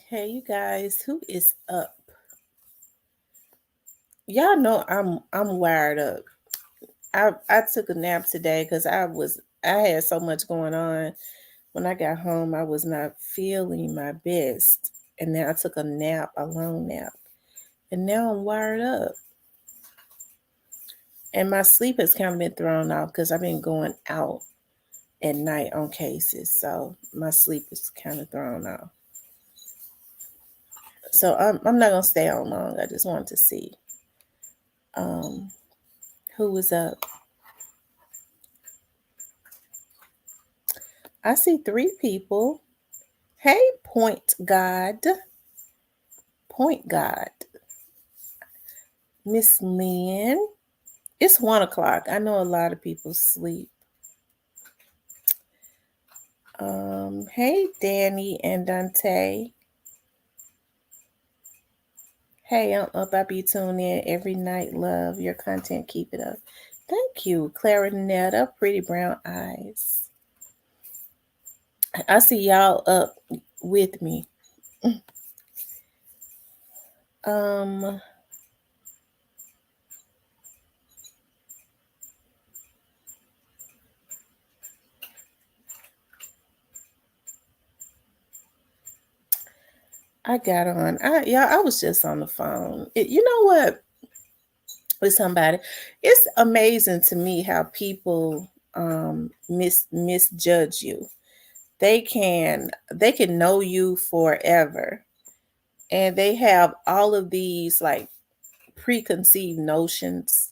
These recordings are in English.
Hey, you guys, who is up? Y'all know I'm wired up. I took a nap today because I had so much going on. When I got home, I was not feeling my best, and then I took a nap, a long nap, and now I'm wired up. And my sleep has kind of been thrown off because I've been going out at night on cases, so my sleep is kind of thrown off. So I'm not gonna stay on long. I just wanted to see um, who was up. I see three people. Hey, Point God, Miss Lynn. It's 1 o'clock. I know a lot of people sleep. Hey, Danny and Dante. Hey, I'm up. I be tuning in every night. Love your content. Keep it up. Thank you, Clarinetta. Pretty brown eyes. I see y'all up with me. Um, I got on. I was just on the phone. You know what? With somebody, it's amazing to me how people misjudge you. They can know you forever, and they have all of these like preconceived notions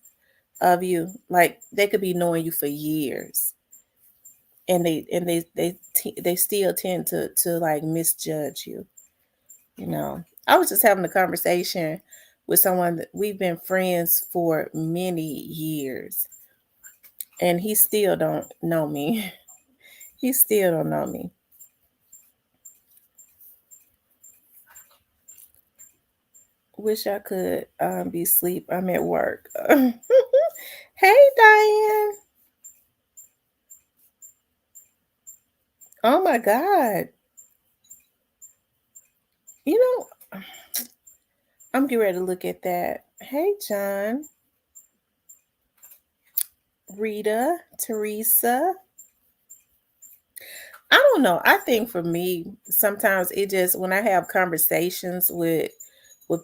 of you. Like they could be knowing you for years, and they still tend to like misjudge you. I was just having a conversation with someone that we've been friends for many years, and he still don't know me. He still don't know me. Wish I could be asleep. I'm at work. Hey, Diane. Oh my God. You know, I'm getting ready to look at that. Hey, John, Rita, Teresa. I don't know. I think for me, sometimes it just when I have conversations with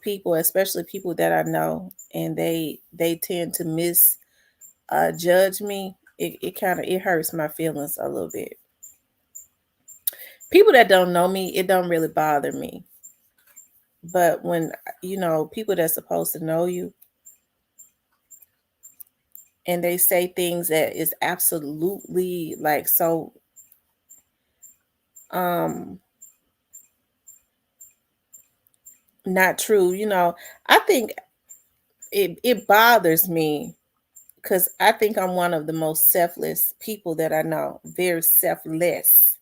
people, especially people that I know, and they tend to judge me. It kind of it hurts my feelings a little bit. People that don't know me, it don't really bother me. But when people that's supposed to know you and they say things that is absolutely like so um not true, I think it bothers me because I think I'm one of the most selfless people that I know, very selfless.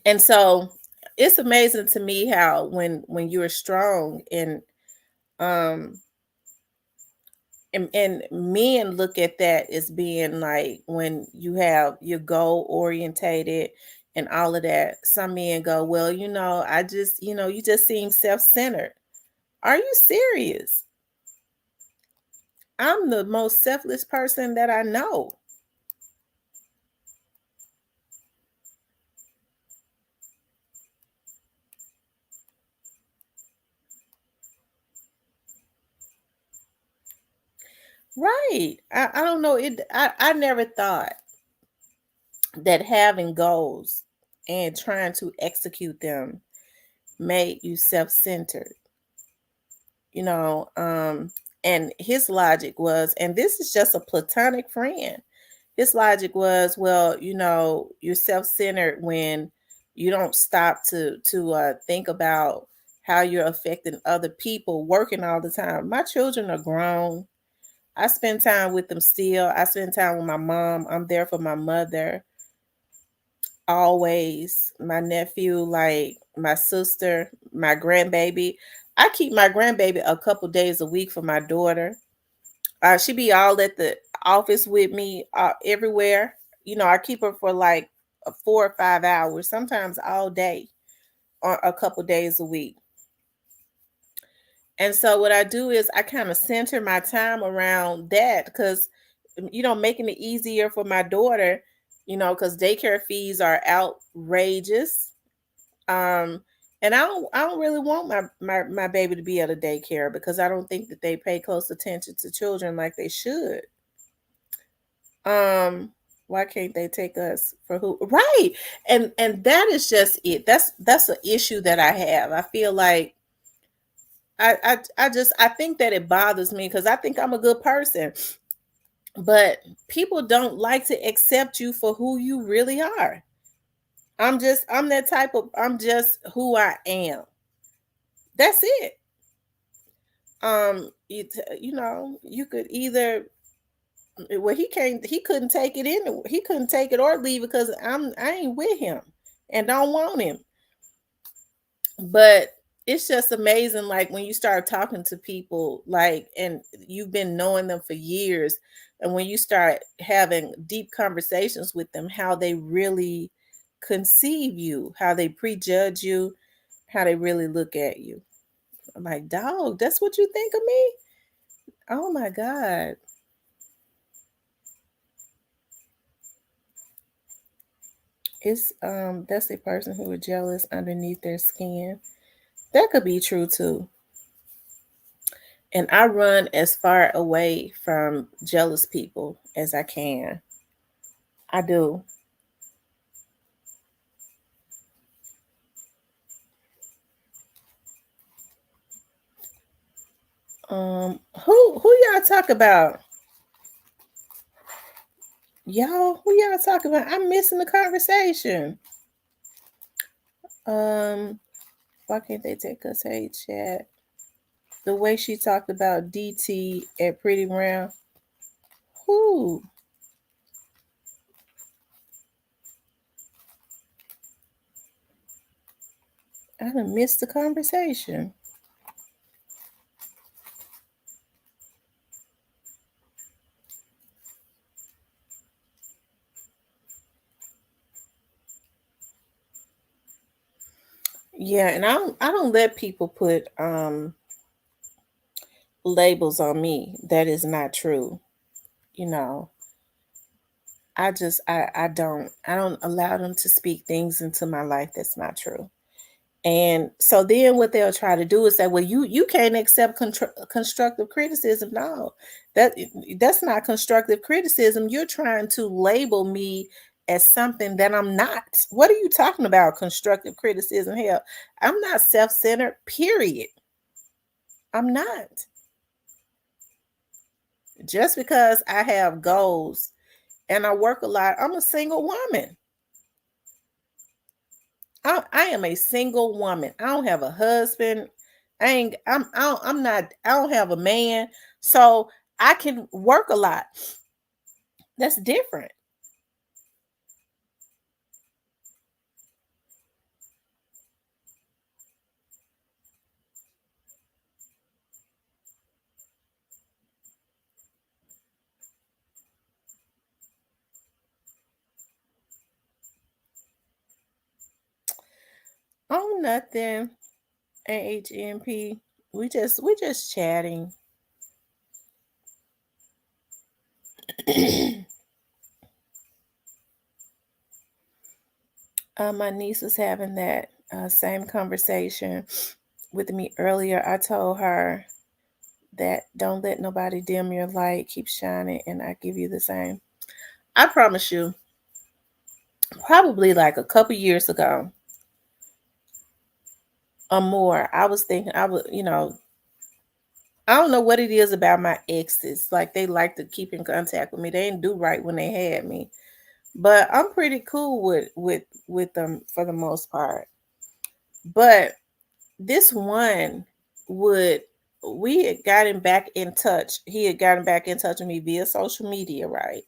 And so it's amazing to me how when you're strong um and men look at that as being like when you have your goal orientated and all of that. Some men go, well, I just, you just seem self-centered. Are you serious? I'm the most selfless person that I know. Right. I don't know. I never thought that having goals and trying to execute them made you self-centered. you know and his logic was, and this is just a platonic friend, his logic was, well, you're self-centered when you don't stop to think about how you're affecting other people working all the time. My children are grown. I spend time with them still. I spend time with my mom. I'm there for my mother always. My nephew, like my sister, my grandbaby. I keep my grandbaby a couple days a week for my daughter. She be all at the office with me, everywhere. I keep her for like 4 or 5 hours, sometimes all day a couple days a week. And so what I do is I kind of center my time around that because, making it easier for my daughter, because daycare fees are outrageous. Um, and I don't really want my baby to be at a daycare because I don't think that they pay close attention to children like they should. Um, why can't they take us for who? Right. And that is just it. That's an issue that I have. I feel like I think that it bothers me because I think I'm a good person, but people don't like to accept you for who you really are. I'm just who I am. That's it. You could either, well, he couldn't take it in, he couldn't take it or leave because I ain't with him and don't want him. But it's just amazing, like when you start talking to people, like, and you've been knowing them for years, and when you start having deep conversations with them, how they really conceive you, how they prejudge you, how they really look at you. I'm like, dog, that's what you think of me? Oh my God. It's That's a person who is jealous underneath their skin. That could be true too. And I run as far away from jealous people as I can. I do. Who y'all talk about? Who y'all talk about? I'm missing the conversation. Um, why can't they take us? Hey, chat. The way she talked about DT at Pretty Brown. Who? I done missed the conversation. Yeah, and I don't let people put labels on me. That is not true. You know, I don't allow them to speak things into my life that's not true. And so then what they'll try to do is say, well, you can't accept constructive criticism. No, that that's not constructive criticism. You're trying to label me as something that I'm not. What are you talking about? Constructive criticism? Hell, I'm not self-centered, period. I'm not. Just because I have goals and I work a lot, I'm a single woman. I am a single woman. I don't have a husband. I'm not, I don't have a man. So I can work a lot. That's different. Oh, nothing. AHMP. We just chatting. My niece was having that same conversation with me earlier. I told her that don't let nobody dim your light, keep shining, and I give you the same. I promise you, probably like a couple years ago or more, I was thinking I would, I don't know what it is about my exes. Like they like to keep in contact with me. They didn't do right when they had me. But I'm pretty cool with them for the most part. But this one would we had gotten back in touch. He had gotten back in touch with me via social media, right?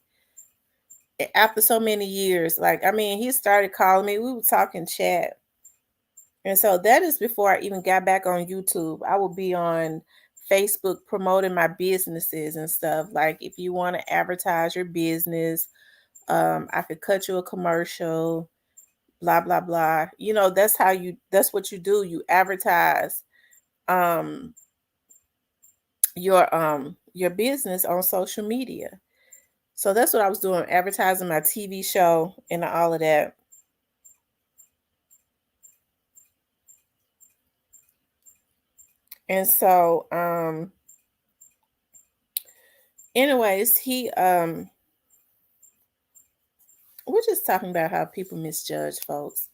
After so many years. Like, I mean, he started calling me. We were talking chat. And so that is before I even got back on YouTube. I would be on Facebook promoting my businesses and stuff. Like if you want to advertise your business, I could cut you a commercial. blah blah blah. That's what you do. You advertise um your business on social media. So that's what I was doing, advertising my TV show and all of that. And so anyways, he we're just talking about how people misjudge folks.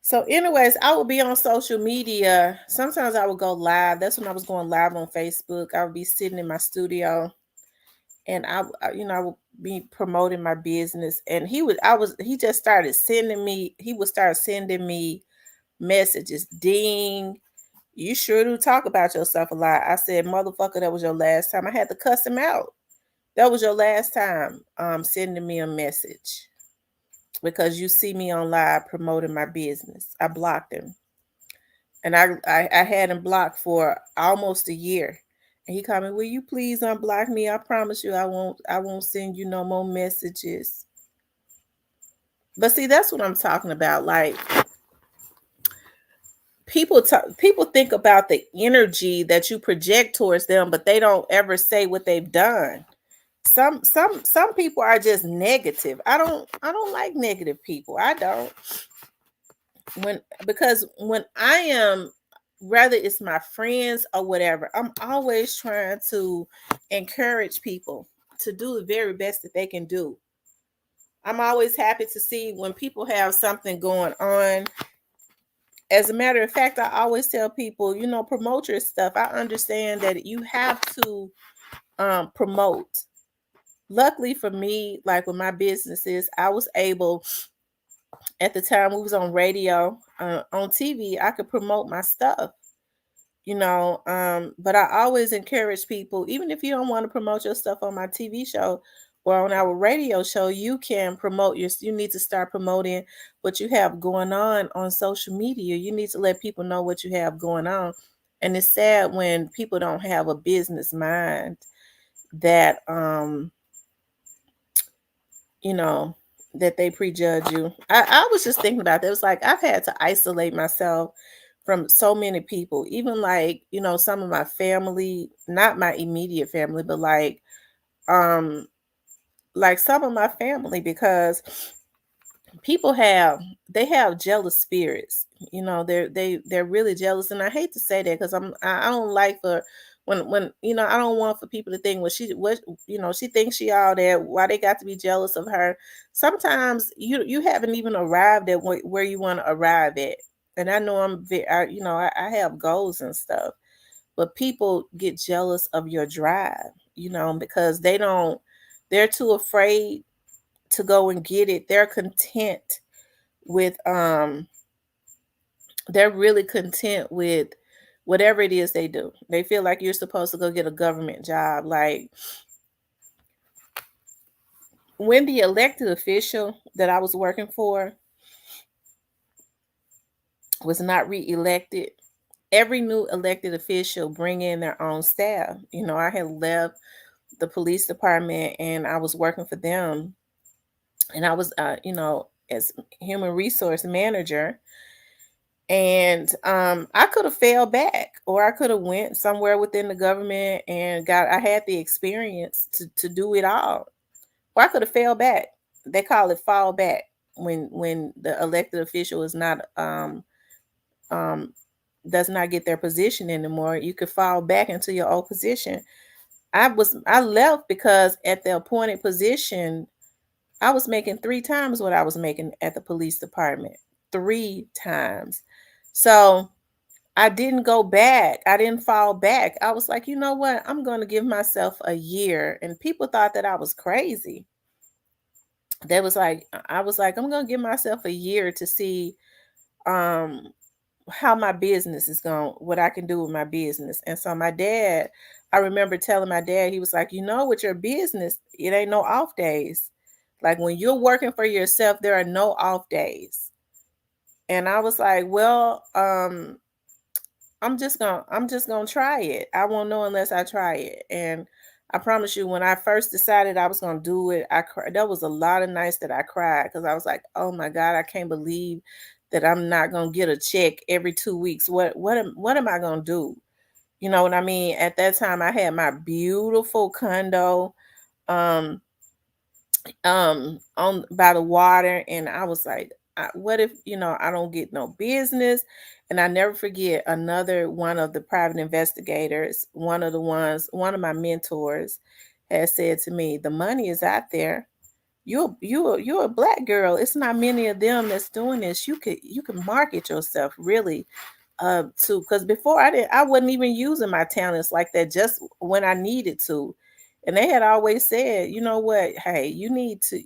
So, anyways, I would be on social media. Sometimes I would go live. That's when I was going live on Facebook. I would be sitting in my studio, and I would be promoting my business. And he just started sending me. He would start sending me messages. Ding, you sure do talk about yourself a lot. I said, motherfucker, that was your last time. I had to cuss him out. That was your last time sending me a message because you see me on live promoting my business. I blocked him. And I had him blocked for almost a year. And he called me, will you please unblock me? I promise you I won't send you no more messages. But see, that's what I'm talking about. Like people think about the energy that you project towards them, but they don't ever say what they've done. Some people are just negative. I don't like negative people. I don't. Because when I am, whether it's my friends or whatever, I'm always trying to encourage people to do the very best that they can do. I'm always happy to see when people have something going on. As a matter of fact, I always tell people, promote your stuff. I understand that you have to promote. Luckily for me, like with my businesses, I was able, at the time we was on radio, on TV, I could promote my stuff. But I always encourage people, even if you don't want to promote your stuff on my TV show or on our radio show, you can you need to start promoting what you have going on social media. You need to let people know what you have going on. And it's sad when people don't have a business mind that you know that they prejudge you. I was just thinking about that. It was like I've had to isolate myself from so many people, even like, some of my family, not my immediate family, but um like some of my family, because people have jealous spirits. They're really jealous, and I hate to say that because I don't like for when I don't want for people to think, well, she thinks she all that, why they got to be jealous of her. Sometimes you haven't even arrived at where you want to arrive at. And I know I have goals and stuff, but people get jealous of your drive, because they're too afraid to go and get it. With they're really content with whatever it is they do. They feel like you're supposed to go get a government job. Like when the elected official that I was working for was not reelected, every new elected official bring in their own staff. I had left the police department and I was working for them, and I was as human resource manager. And I could have fell back, or I could have went somewhere within the government and I had the experience to do it all. Or I could have fell back. They call it fall back when the elected official is not um does not get their position anymore. You could fall back into your old position. I left because at the appointed position I was making 3 times what I was making at the police department. 3 times. So I didn't go back. I didn't fall back. I was like, you know what? I'm going to give myself a year. And people thought that I was crazy. I was like, I'm going to give myself a year to see um how my business is going, what I can do with my business. And so I remember telling my dad, he was like, with your business, it ain't no off days. Like when you're working for yourself, there are no off days. And I was like, well, I'm just gonna try it. I won't know unless I try it. And I promise you, when I first decided I was gonna do it, I cried. There was a lot of nights that I cried because I was like, "Oh my God, I can't believe that I'm not gonna get a check every 2 weeks. What am I gonna do?" You know what I mean? At that time, I had my beautiful condo. Um, on by the water, and I was like, what if, I don't get no business? And I never forget, another one of the private investigators, one of my mentors had said to me, the money is out there. You're a black girl. It's not many of them that's doing this. You can market yourself really, to, because before I wasn't even using my talents like that, just when I needed to. And they had always said, you know what, hey, you could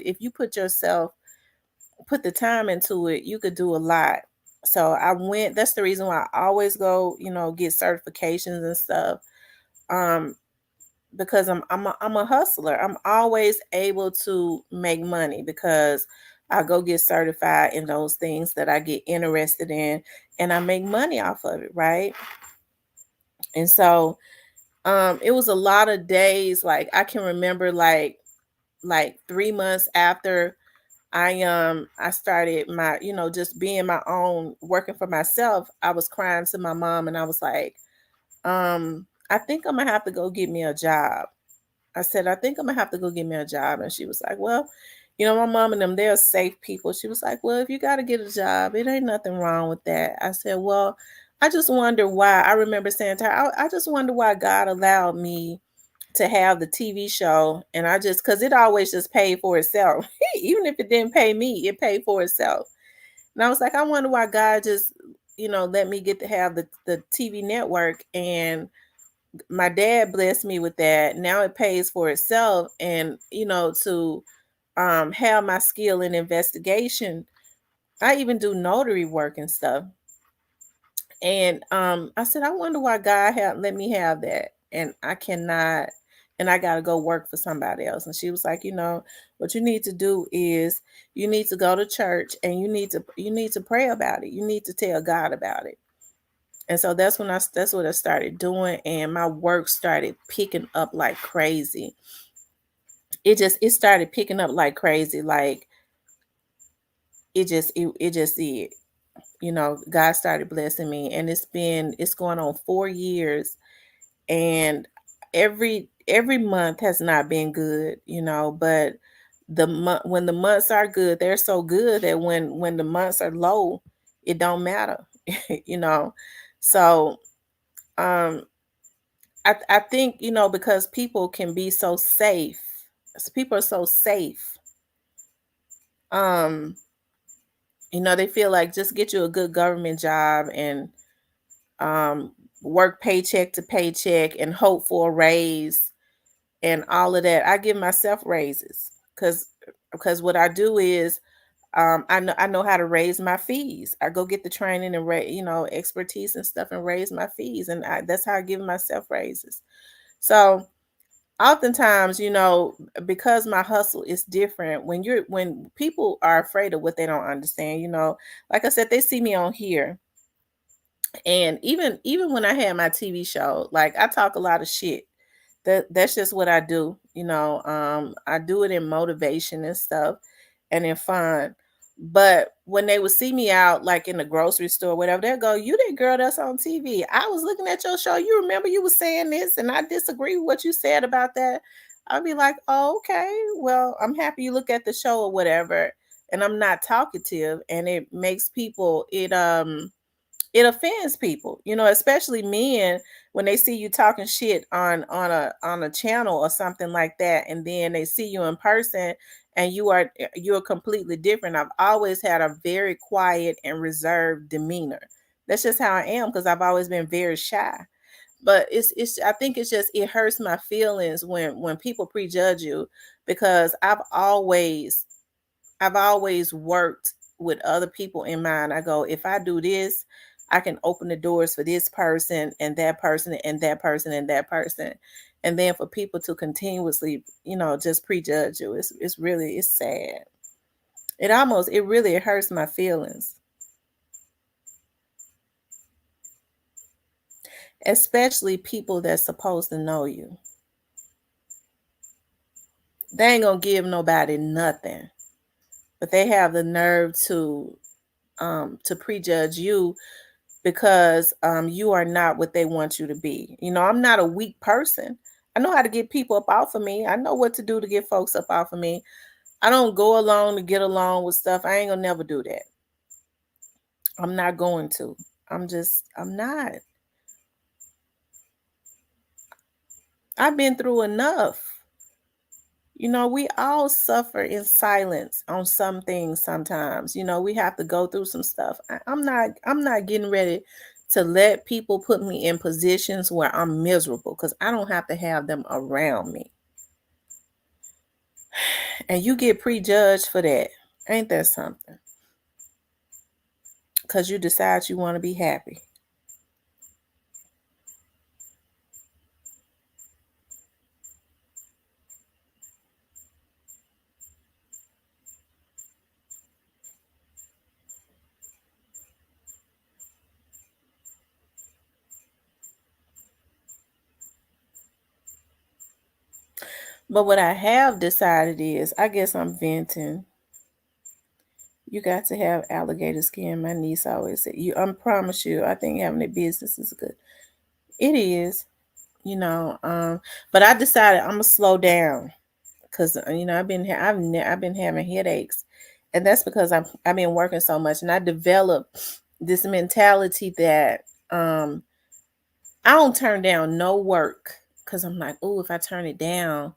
if you put the time into it, you could do a lot. So I went. That's the reason why I always go, get certifications and stuff. Um, because I'm a hustler. I'm always able to make money because I go get certified in those things that I get interested in, and I make money off of it, right? And so it was a lot of days. Like, I can remember, like 3 months after I started my, just being my own, working for myself, I was crying to my mom, and I was like, I think I'm gonna have to go get me a job. I said, I think I'm gonna have to go get me a job. And she was like, well, my mom and them, they're safe people. She was like, well, if you got to get a job, it ain't nothing wrong with that. I said, well, I just wonder why. I remember saying to her, I just wonder why God allowed me to have the TV show. And because it always just paid for itself. Even if it didn't pay me, it paid for itself. And I was like, I wonder why God just, let me get to have the TV network. And my dad blessed me with that. Now it pays for itself. And, to have my skill in investigation, I even do notary work and stuff. And I said, I wonder why God had let me have that. And I cannot, and I got to go work for somebody else. And she was like, what you need to do is you need to go to church, and you need to pray about it. You need to tell God about it. And so that's what I started doing, and my work started picking up like crazy. It started picking up like crazy. Like, it just did. God started blessing me, and it's going on 4 years, and every month has not been good, but when the months are good, they're so good that when the months are low, it don't matter. you know. So um I think, because people can be so safe. People are so safe. Um, they feel like, just get you a good government job and work paycheck to paycheck and hope for a raise and all of that. I give myself raises because what I do is, I know how to raise my fees. I go get the training and expertise and stuff, and raise my fees, and that's how I give myself raises. So oftentimes, because my hustle is different, when people are afraid of what they don't understand, like I said, they see me on here. And even when I had my TV show, like, I talk a lot of shit. That's just what I do. I do it in motivation and stuff, and in fun. But when they would see me out, like in the grocery store, whatever, they'll go, "You that girl that's on TV. I was looking at your show. You remember you were saying this, and I disagree with what you said about that." I'll be like, "Oh, okay. Well, I'm happy you look at the show or whatever." And I'm not talkative, and it makes people it offends people, especially men, when they see you talking shit on a channel or something like that, and then they see you in person, and you're completely different. I've always had a very quiet and reserved demeanor. That's just how I am, because I've always been very shy. But it's I think it's just, it hurts my feelings when people prejudge you, because I've always worked with other people in mind. I go, if I do this, I can open the doors for this person and that person and that person and that person. And then for people to continuously, just prejudge you, it's sad. It really hurts my feelings, especially people that's supposed to know you. They ain't gonna give nobody nothing, but they have the nerve to prejudge you because you are not what they want you to be. I'm not a weak person. I know how to get people up off of me. I know what to do to get folks up off of me. I don't go along to get along with stuff. I ain't gonna never do that. I'm not going to. I'm not. I've been through enough. We all suffer in silence on some things sometimes. We have to go through some stuff. I'm not getting ready to let people put me in positions where I'm miserable because I don't have to have them around me. And you get prejudged for that. Ain't that something? Because you decide you want to be happy. But what I have decided is, I guess I'm venting. You got to have alligator skin. My niece always said, I promise you, I think having a business is good. It is, but I decided I'm gonna slow down because I've been having headaches, and that's because I've been working so much, and I developed this mentality that I don't turn down no work because I'm like, oh, if I turn it down,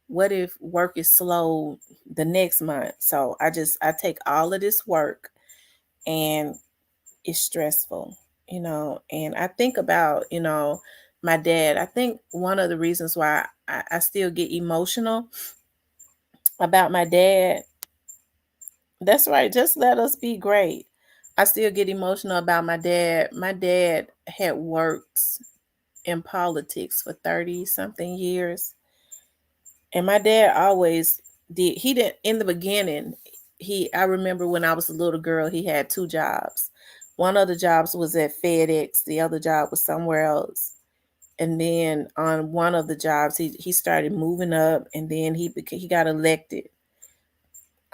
what if work is slow the next month? So I take all of this work, and it's stressful, and I think about, my dad. I think one of the reasons why I still get emotional about my dad, that's right, just let us be great. I still get emotional about my dad. My dad had worked in politics for 30 something years. And my dad always he didn't in the beginning. I remember when I was a little girl, he had two jobs. One of the jobs was at FedEx, the other job was somewhere else. And then on one of the jobs, he started moving up, and then he got elected.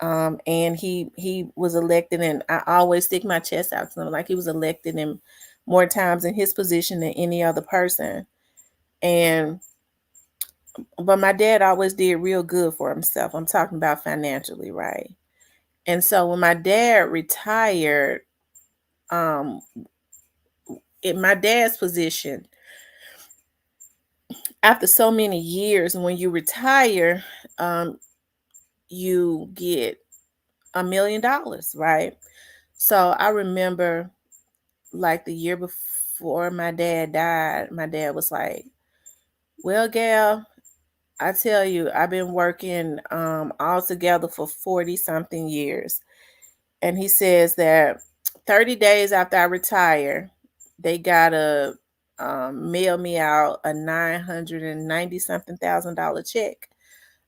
And he was elected, and I always stick my chest out to him like he was elected in more times in his position than any other person. And but my dad always did real good for himself. I'm talking about financially, right? And so when my dad retired, um, in my dad's position, after so many years, when you retire, um, you get $1 million, right? So I remember, like the year before my dad died, my dad was like, "Well, gal, I tell you, I've been working all together for 40 something years." And he says that 30 days after I retire, they gotta mail me out a 990 something $1,000 check.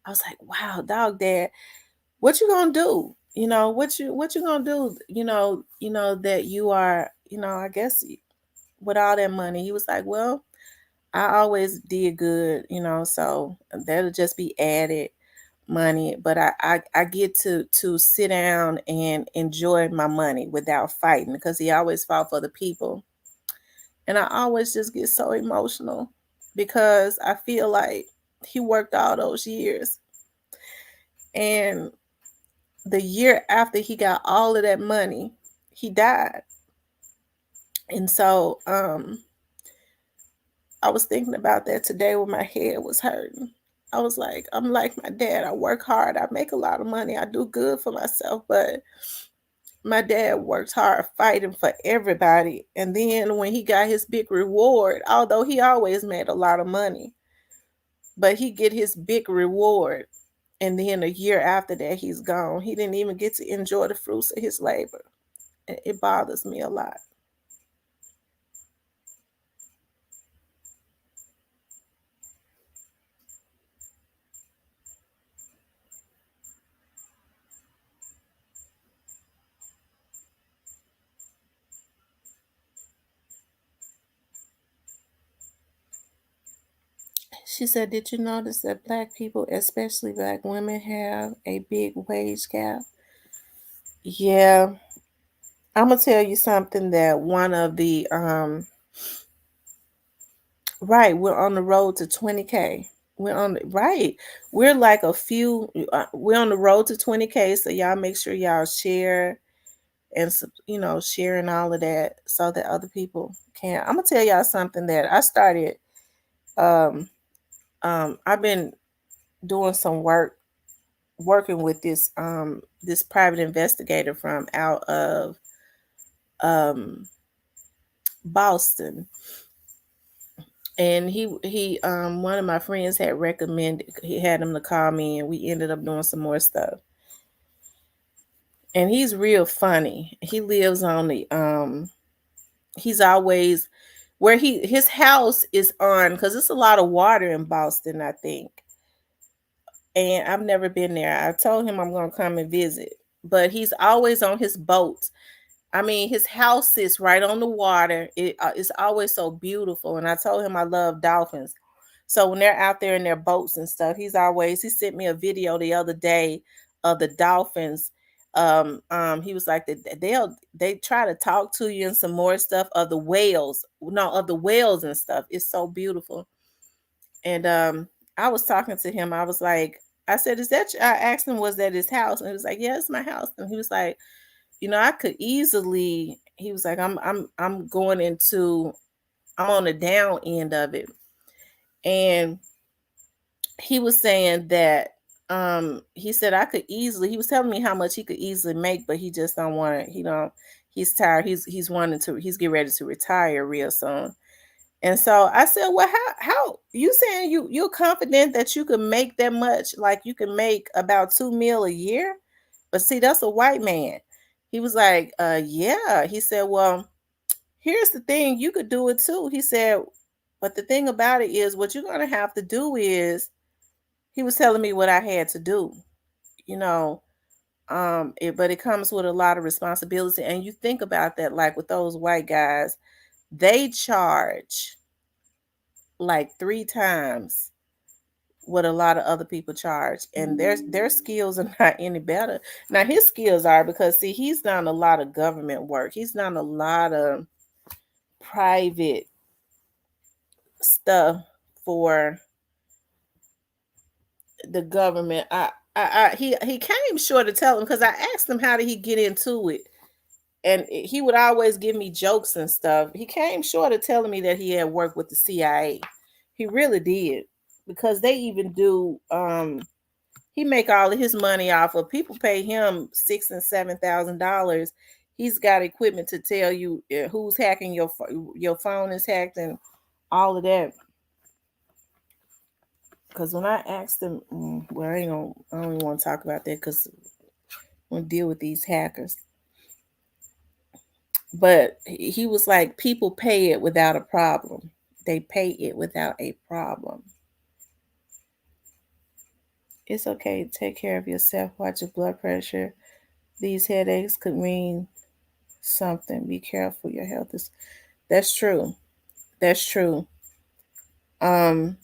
I was like, wow, dog, dad, what you gonna do? What you gonna do? That you are, I guess with all that money. He was like, well, I always did good, so that'll just be added money. But I get to sit down and enjoy my money without fighting because he always fought for the people. And I always just get so emotional because I feel like he worked all those years. And the year after he got all of that money, he died. And so I was thinking about that today when my head was hurting. I was like, I'm like my dad. I work hard. I make a lot of money. I do good for myself. But my dad worked hard fighting for everybody. And then when he got his big reward, although he always made a lot of money, but he get his big reward. And then a year after that, he's gone. He didn't even get to enjoy the fruits of his labor. It bothers me a lot. She said, "Did you notice that black people, especially black women, have a big wage gap?" Yeah, I'm gonna tell you something that one of the right, we're on the road to 20K. We're on the right. We're like a few. We're on the road to 20K. So y'all make sure y'all share and sharing all of that so that other people can. I'm gonna tell y'all something that I started. Um, I've been doing some working with this private investigator from out of um Boston, and he one of my friends had recommended, he had him to call me, and we ended up doing some more stuff. And he's real funny. He lives on the he's always where his house is on, because it's a lot of water in Boston, I think. And I've never been there. I told him I'm gonna come and visit, but he's always on his boat. I mean, his house is right on the water. It's always so beautiful. And I told him I love dolphins. So when they're out there in their boats and stuff, he sent me a video the other day of the dolphins. He was like that they try to talk to you and some more stuff of the whales. No, of the whales and stuff. It's so beautiful. And I was talking to him. I was like, I said, I asked him, was that his house? And he was like, yeah, it's my house. And he was like, I could easily, he was like, I'm going into, I'm on the down end of it. And he was saying that he said I could easily, he was telling me how much he could easily make, but he just don't want it. He's tired. He's getting ready to retire real soon. And so I said, well, how you saying you're confident that you can make that much? Like you can make about 2 mil a year? But see, that's a white man. He was like, yeah. He said, well, here's the thing, you could do it too. He said, but the thing about it is what you're gonna have to do is, he was telling me what I had to do, you know. But it comes with a lot of responsibility. And you think about that, like with those white guys, they charge like 3 times what a lot of other people charge, and their skills are not any better. Now his skills are, because see, he's done a lot of government work, he's done a lot of private stuff for the government. He came short of telling, because I asked him how did he get into it, and he would always give me jokes and stuff. He came short of telling me that he had worked with the CIA. He really did, because they even do he make all of his money off of people pay him $6,000 and $7,000. He's got equipment to tell you who's hacking your phone is hacked and all of that. Because when I asked him, well, I don't even want to talk about that, because I'm gonna deal with these hackers. But he was like, people pay it without a problem. They pay it without a problem. It's okay to take care of yourself. Watch your blood pressure. These headaches could mean something. Be careful. Your health is. That's true. That's true. Um,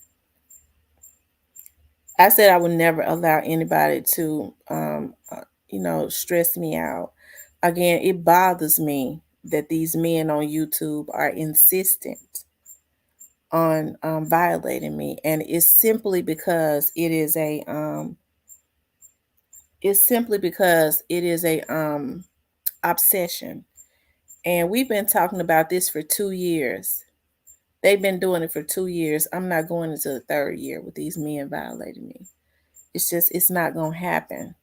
I said I would never allow anybody to, stress me out. Again, it bothers me that these men on YouTube are insistent on violating me, and it's simply because it is a obsession. And we've been talking about this for 2 years. They've been doing it for 2 years. I'm not going into the third year with these men violating me. It's not gonna happen.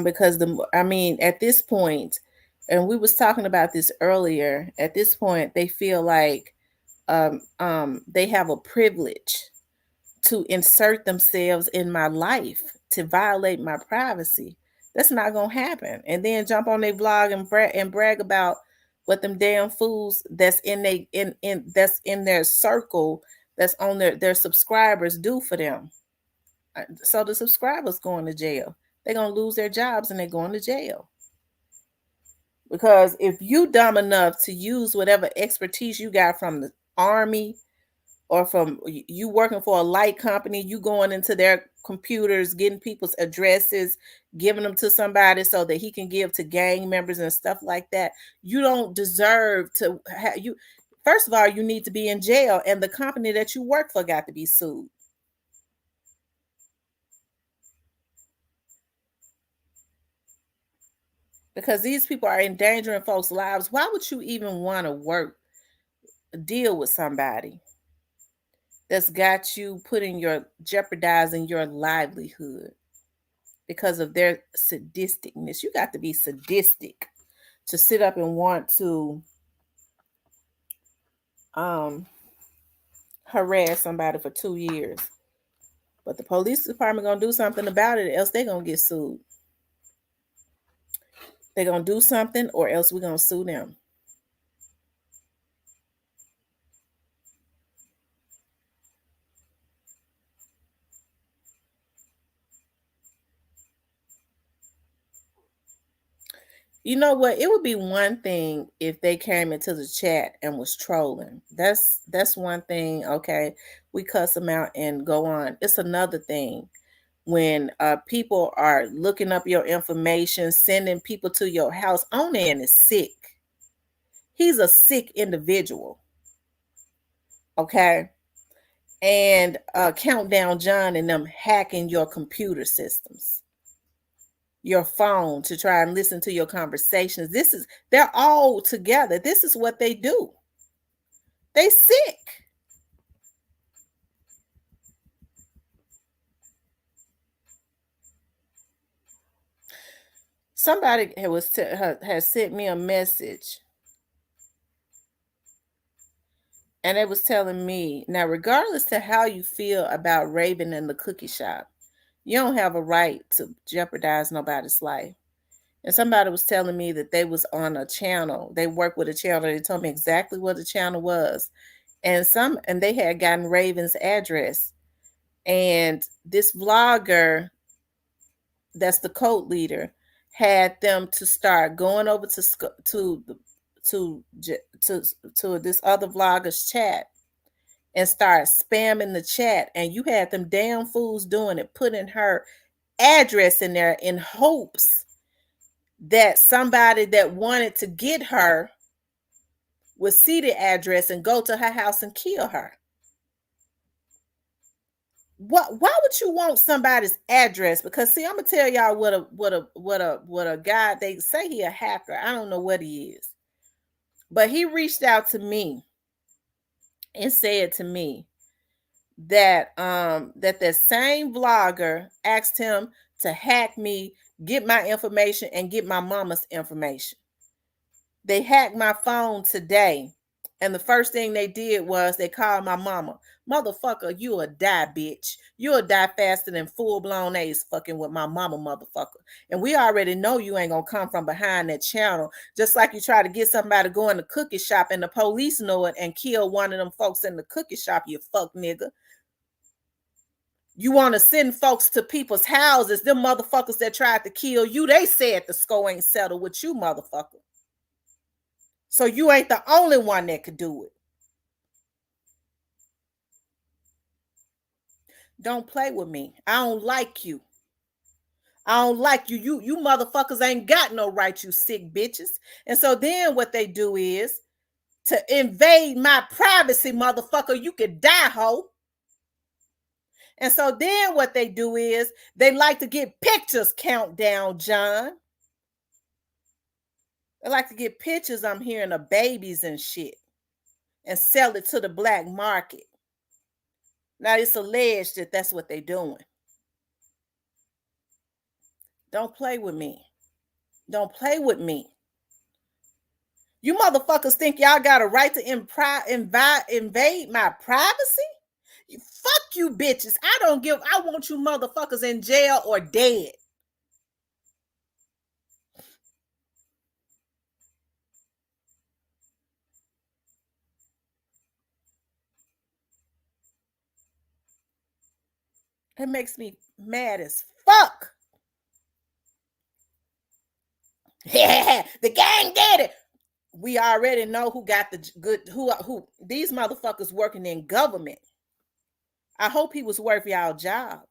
Because at this point, and we was talking about this earlier, at this point they feel like they have a privilege to insert themselves in my life, to violate my privacy. That's not gonna happen. And then jump on their vlog and brag about what them damn fools that's that's in their circle, that's on their subscribers do for them. So the subscribers going to jail. They're gonna lose their jobs and they're going to jail. Because if you dumb enough to use whatever expertise you got from the army or from you working for a light company, you going into their computers, getting people's addresses, giving them to somebody so that he can give to gang members and stuff like that. You don't deserve to have you. First of all, you need to be in jail, and the company that you work for got to be sued. Because these people are endangering folks' lives. Why would you even want to deal with somebody that's got you putting your jeopardizing your livelihood because of their sadisticness? You got to be sadistic to sit up and want to um harass somebody for 2 years. But the police department gonna do something about it, else they're gonna get sued. They're gonna do something, or else we're gonna sue them. You know what? It would be one thing if they came into the chat and was trolling. That's one thing. Okay, we cuss them out and go on. It's another thing when people are looking up your information, sending people to your house. Onan is sick. He's a sick individual. Okay, and Countdown John and them hacking your computer systems, your phone, to try and listen to your conversations. They're all together. This is what they do. They sick. Somebody has sent me a message, and it was telling me, now, regardless to how you feel about Raven and the cookie shop, you don't have a right to jeopardize nobody's life. And somebody was telling me that they was on a channel. They work with a channel. They told me exactly what the channel was. And they had gotten Raven's address. And this vlogger, that's the cult leader, had them to start going over to this other vlogger's chat and start spamming the chat. And you had them damn fools doing it, putting her address in there in hopes that somebody that wanted to get her would see the address and go to her house and kill her. Why would you want somebody's address? Because see, I'm gonna tell y'all what a guy, they say he a hacker. I don't know what he is. But he reached out to me and said to me that same vlogger asked him to hack me, get my information, and get my mama's information. They hacked my phone today, and the first thing they did was they called my mama. Motherfucker, you a die, bitch. You a die faster than full-blown AIDS fucking with my mama, motherfucker. And we already know you ain't gonna come from behind that channel. Just like you try to get somebody to go in the cookie shop and the police know it and kill one of them folks in the cookie shop, you fuck nigga. You want to send folks to people's houses. Them motherfuckers that tried to kill you, they said the score ain't settled with you, motherfucker. So you ain't the only one that could do it. Don't play with me. I don't like you. I don't like you. You motherfuckers ain't got no right, you sick bitches. And so then what they do is to invade my privacy, motherfucker. You could die, ho. And so then what they do is they like to get pictures, Countdown John. They like to get pictures, I'm hearing, of babies and shit and sell it to the black market. Now it's alleged that that's what they're doing. Don't play with me. Don't play with me. You motherfuckers think y'all got a right to invade my privacy? Fuck you bitches. I want you motherfuckers in jail or dead. It makes me mad as fuck. Yeah, the gang did it. We already know who got the good, who these motherfuckers working in government. I hope he was worth y'all jobs.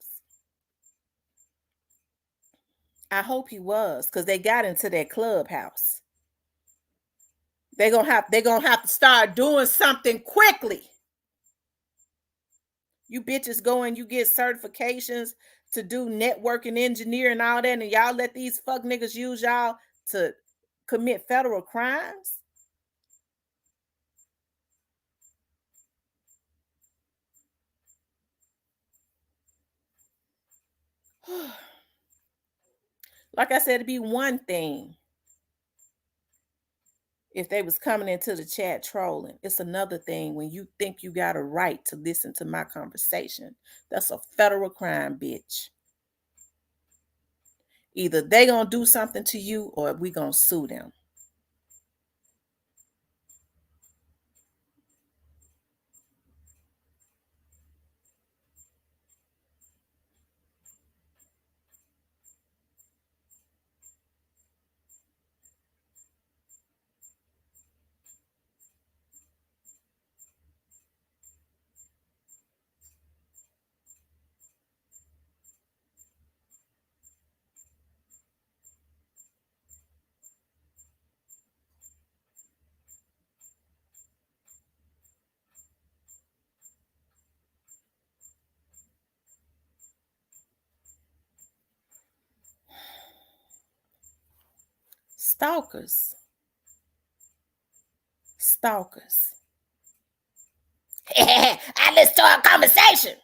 I hope he was, because they got into that clubhouse. They're gonna have to start doing something quickly. You bitches go and you get certifications to do networking engineer and all that, and y'all let these fuck niggas use y'all to commit federal crimes. Like I said, it'd be one thing if they was coming into the chat trolling. It's another thing when you think you got a right to listen to my conversation. That's a federal crime, bitch. Either they gonna do something to you or we gonna sue them. Stalkers. Stalkers. I listened to our conversation.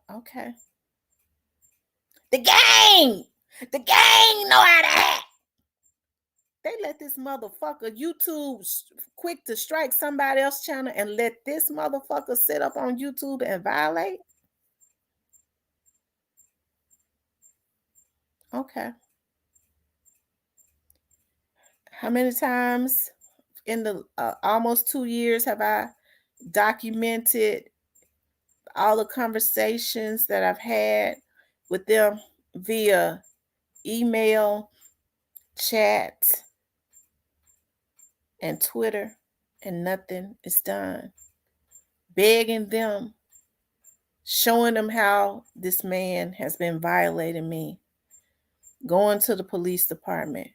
Okay. The gang. The gang know how to act. They let this motherfucker YouTube quick to strike somebody else's channel and let this motherfucker sit up on YouTube and violate. Okay. How many times in the almost 2 years have I documented all the conversations that I've had with them via email, chat, and Twitter, and nothing is done. Begging them, showing them how this man has been violating me, going to the police department.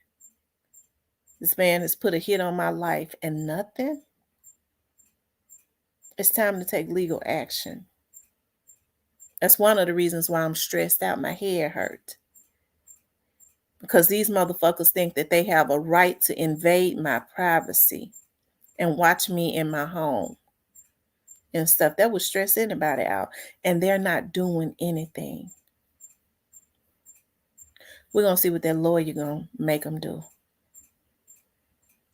This man has put a hit on my life and nothing. It's time to take legal action. That's one of the reasons why I'm stressed out. My head hurt. Because these motherfuckers think that they have a right to invade my privacy and watch me in my home and stuff. That would stress anybody out. And they're not doing anything. We're going to see what that lawyer going to make them do.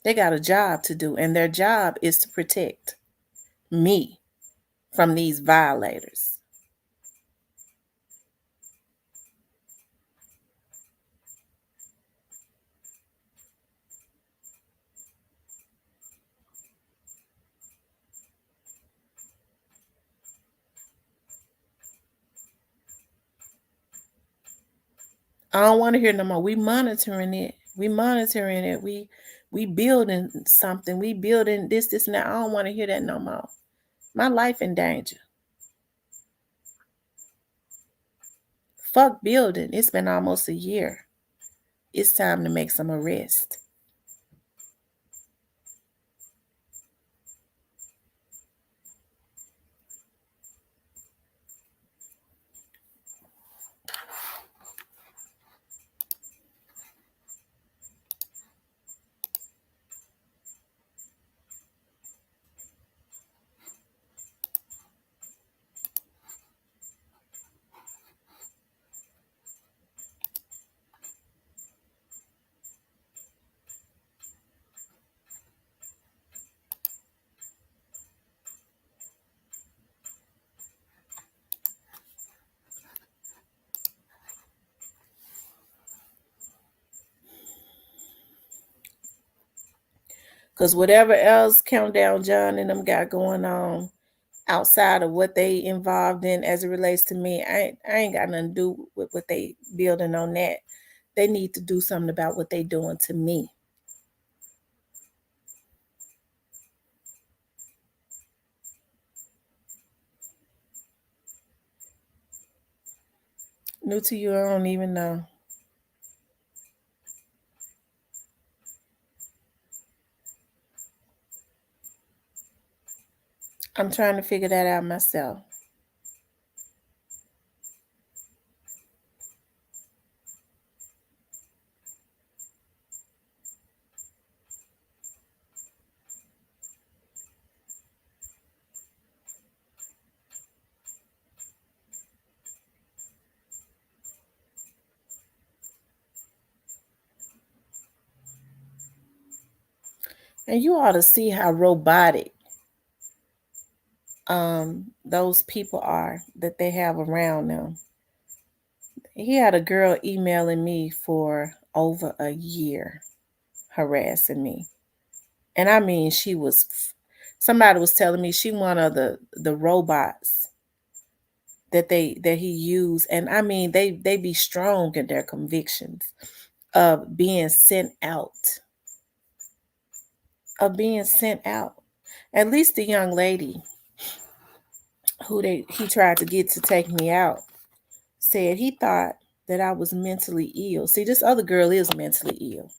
They got a job to do, and their job is to protect me from these violators. I don't want to hear no more. We monitoring it. We monitoring it. We building something. We building this, and that. I don't want to hear that no more. My life in danger. Fuck building. It's been almost a year. It's time to make some arrest. Because whatever else Countdown John and them got going on outside of what they involved in as it relates to me, I ain't got nothing to do with what they building on that. They need to do something about what they doing to me. New to you, I don't even know. I'm trying to figure that out myself. And you ought to see how robotic those people are that they have around them. He had a girl emailing me for over a year harassing me. And I mean somebody was telling me she one of the robots that he used. And I mean they be strong in their convictions of being sent out. Of being sent out. At least the young lady who he tried to get to take me out said he thought that I was mentally ill. See, this other girl is mentally ill.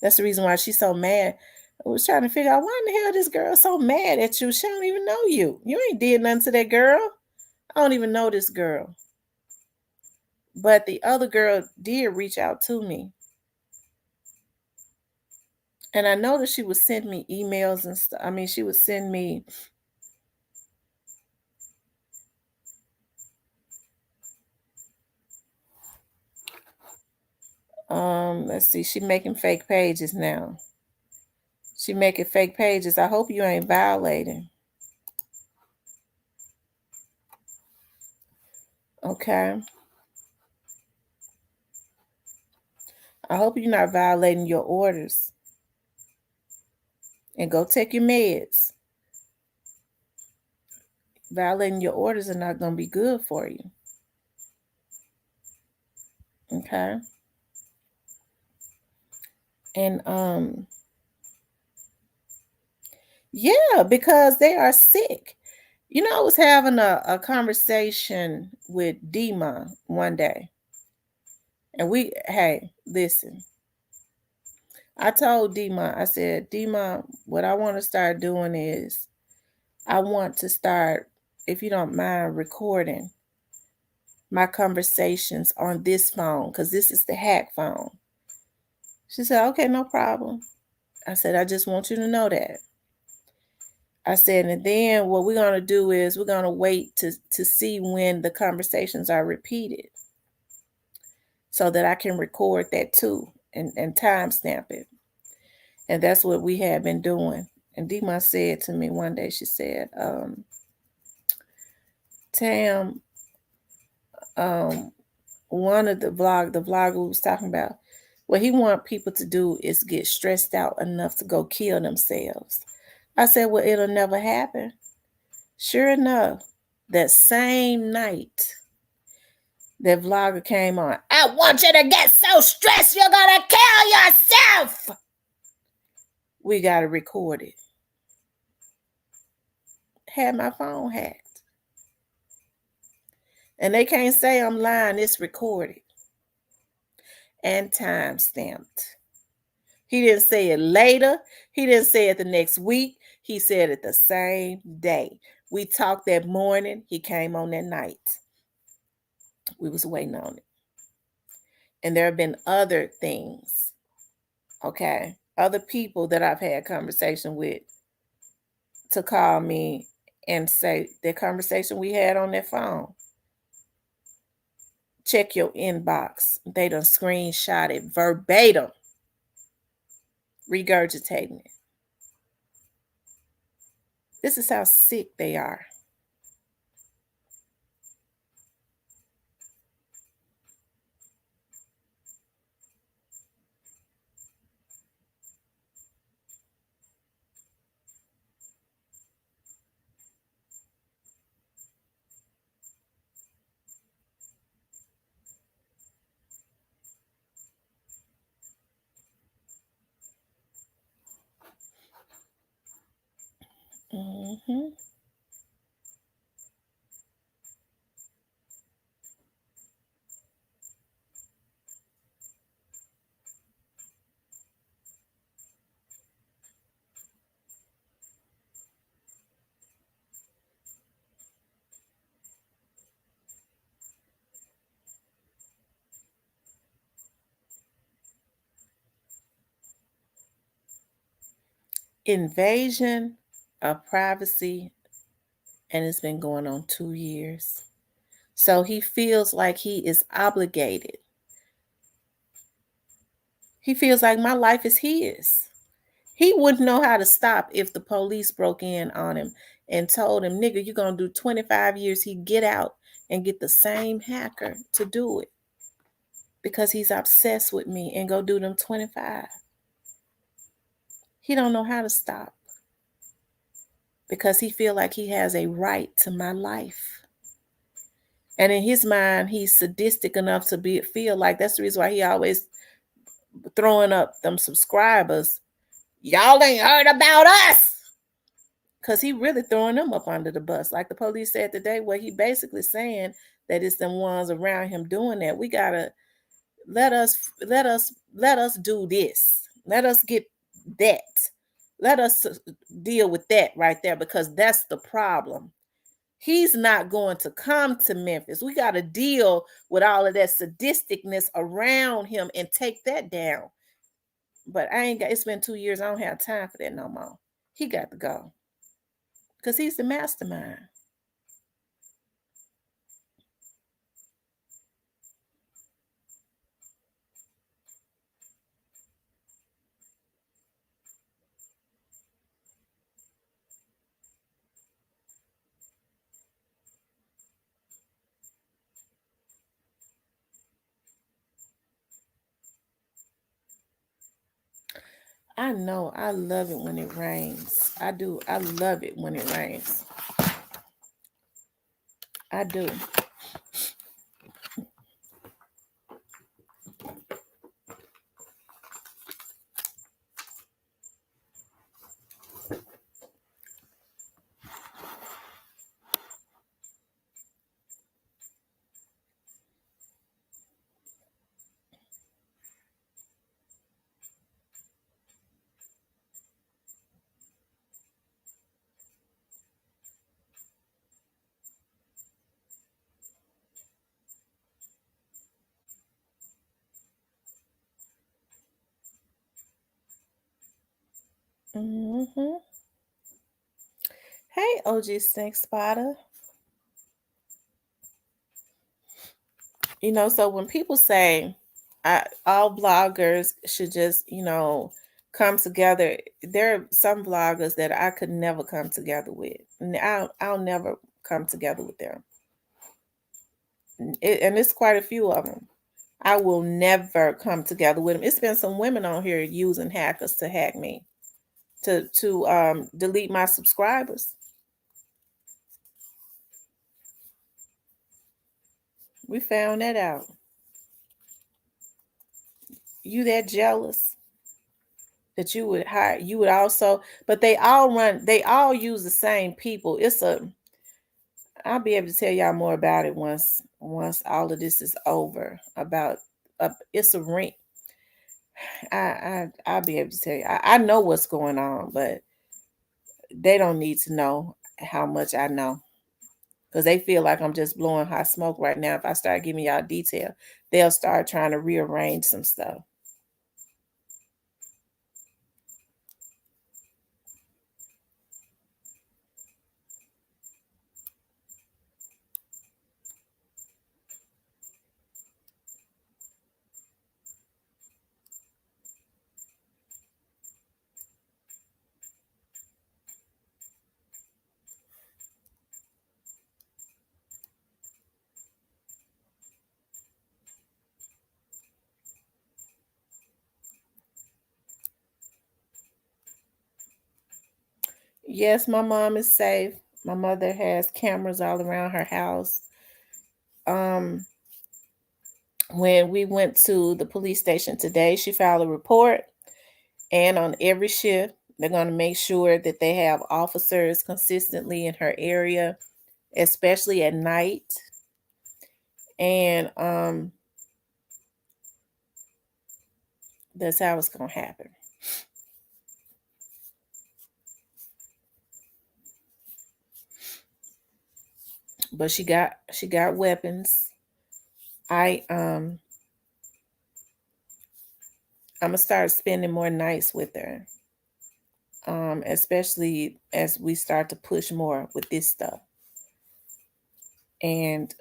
That's the reason why she's so mad. I was trying to figure out why in the hell this girl so mad at you. She don't even know you. You ain't did nothing to that girl. I don't even know this girl. But the other girl did reach out to me. And I noticed she would send me emails and stuff. I mean, she would send me let's see, she making fake pages now. She making fake pages. I hope you ain't violating. Okay. I hope you're not violating your orders. And go take your meds. Violating your orders are not going to be good for you. Okay. And yeah, because they are sick. You know, I was having a conversation with Dima one day. And hey, listen. I told Dima, I said, Dima, what I want to start doing is I want to start, if you don't mind, recording my conversations on this phone, because this is the hack phone. She said, okay, no problem. I said, I just want you to know that. I said, and then what we're going to do is we're going to wait to see when the conversations are repeated so that I can record that too and timestamp it. And that's what we have been doing. And Dima said to me one day, she said, Tam, one of the vlogger was talking about, what he want people to do is get stressed out enough to go kill themselves. I said, well, it'll never happen. Sure enough, that same night that vlogger came on, I want you to get so stressed you're gonna kill yourself. We gotta record it. Had my phone hacked. And they can't say I'm lying, it's recorded and time stamped. He didn't say it later. He didn't say it the next week. He said it the same day. We talked that morning. He came on that night. We was waiting on it. And there have been other things, okay? Other people that I've had conversation with to call me and say the conversation we had on that phone. Check your inbox. They done screenshot it verbatim, regurgitating it. This is how sick they are. Mm-hmm. invasion of privacy, and it's been going on 2 years. So he feels like he is obligated. He feels like my life is his. He wouldn't know how to stop if the police broke in on him and told him, nigga, you're going to do 25 years. He'd get out and get the same hacker to do it because he's obsessed with me and go do them 25. He don't know how to stop because he feel like he has a right to my life. And in his mind, he's sadistic enough to feel like that's the reason why he always throwing up them subscribers. Y'all ain't heard about us. Because he really throwing them up under the bus. Like the police said today, where he basically saying that it's them ones around him doing that. We gotta let us do this. Let us get that. Let us deal with that right there, because that's the problem. He's not going to come to Memphis. We got to deal with all of that sadisticness around him and take that down. But it's been 2 years. I don't have time for that no more. He got to go. Because he's the mastermind. I know. I love it when it rains. I do. I love it when it rains. I do. Mm-hmm. Hey, OG Snake Spotter. So when people say all bloggers should just, come together, there are some bloggers that I could never come together with. And I'll never come together with them. And it's quite a few of them. I will never come together with them. It's been some women on here using hackers to hack me, to delete my subscribers. We found that out. You that jealous that you would hire, you would also, but they all use the same people. I'll be able to tell y'all more about it once all of this is over. About it's a ring. I'll be able to tell you. I know what's going on, but they don't need to know how much I know, because they feel like I'm just blowing hot smoke right now. If I start giving y'all detail, they'll start trying to rearrange some stuff. Yes, my mom is safe. My mother has cameras all around her house. Um, when we went to the police station today, she filed a report, and on every shift, they're going to make sure that they have officers consistently in her area, especially at night. And that's how it's going to happen. But she got weapons. I'm gonna start spending more nights with her. especially as we start to push more with this stuff. And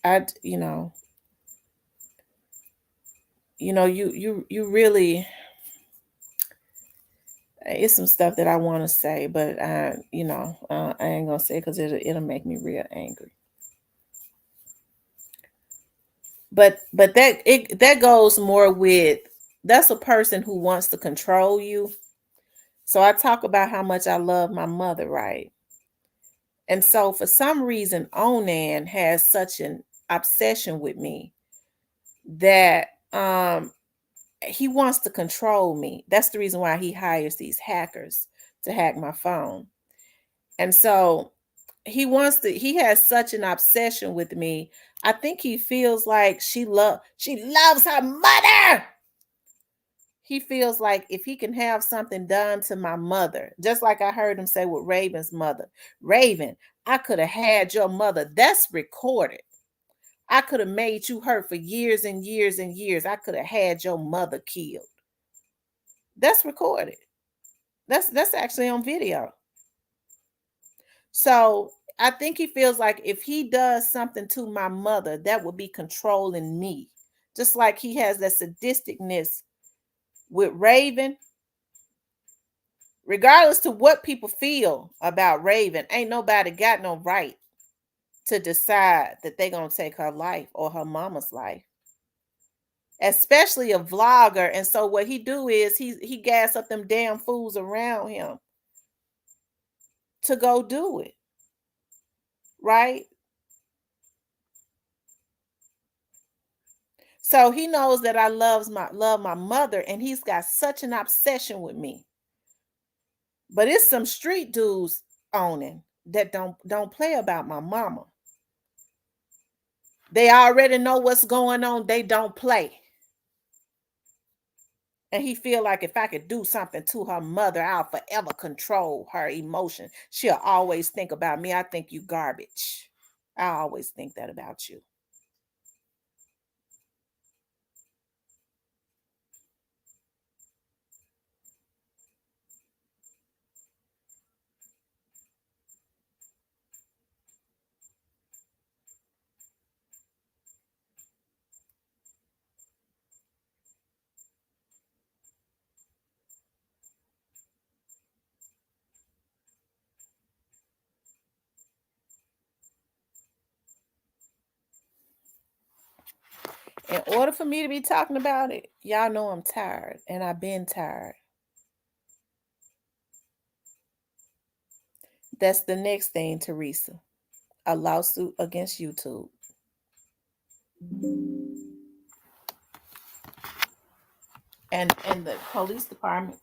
I, you really, it's some stuff that I want to say, but I ain't gonna say because it'll make me real angry. But that goes more with, that's a person who wants to control you. So I talk about how much I love my mother, right? And so for some reason, Onan has such an obsession with me that he wants to control me. That's the reason why he hires these hackers to hack my phone. And so he has such an obsession with me. I think he feels like she loves her mother. He feels like if he can have something done to my mother, just like I heard him say with Raven's mother, Raven, I could have had your mother. That's recorded. I could have made you hurt for years and years and years. I could have had your mother killed. That's recorded. That's actually on video. So I think he feels like if he does something to my mother, that would be controlling me. Just like he has that sadisticness with Raven. Regardless to what people feel about Raven, ain't nobody got no right to decide that they're gonna take her life or her mama's life. Especially a vlogger. And so what he do is he gas up them damn fools around him to go do it. Right? So he knows that I love my mother, and he's got such an obsession with me. But it's some street dudes owning that don't play about my mama. They already know what's going on. They don't play. And he feel like if I could do something to her mother, I'll forever control her emotion. She'll always think about me. I think you garbage. I always think that about you. In order for me to be talking about it, y'all know I'm tired, and I've been tired. That's the next thing, Teresa. A lawsuit against YouTube. And the police department.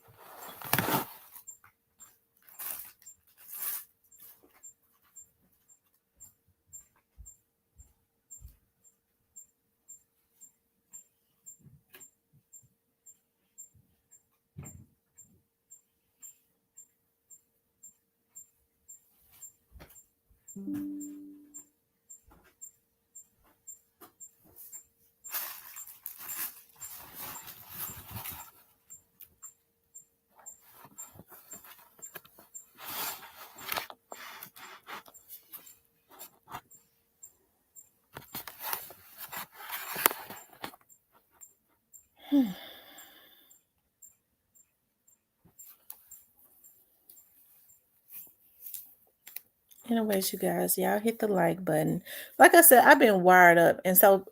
Anyways, you guys, y'all hit the like button. Like I said, I've been wired up. And so,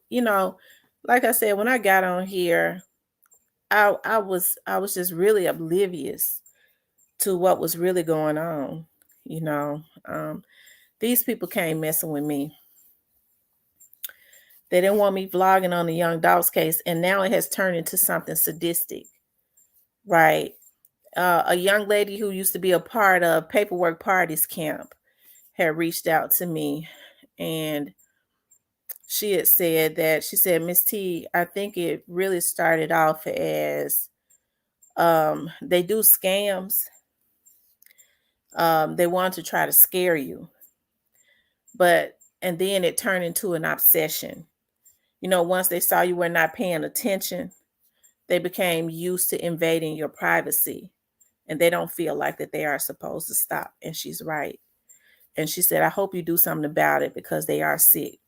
like I said, when I got on here, I was just really oblivious to what was really going on. You know, these people came messing with me. They didn't want me vlogging on the young dogs case, and now it has turned into something sadistic, right? A young lady who used to be a part of Paperwork Parties Camp had reached out to me, and she had said that, she said, Miss T, I think it really started off as they do scams. They want to try to scare you, and then it turned into an obsession. Once they saw you were not paying attention, they became used to invading your privacy. and they don't feel like that they are supposed to stop. And she's right. And she said, I hope you do something about it because they are sick.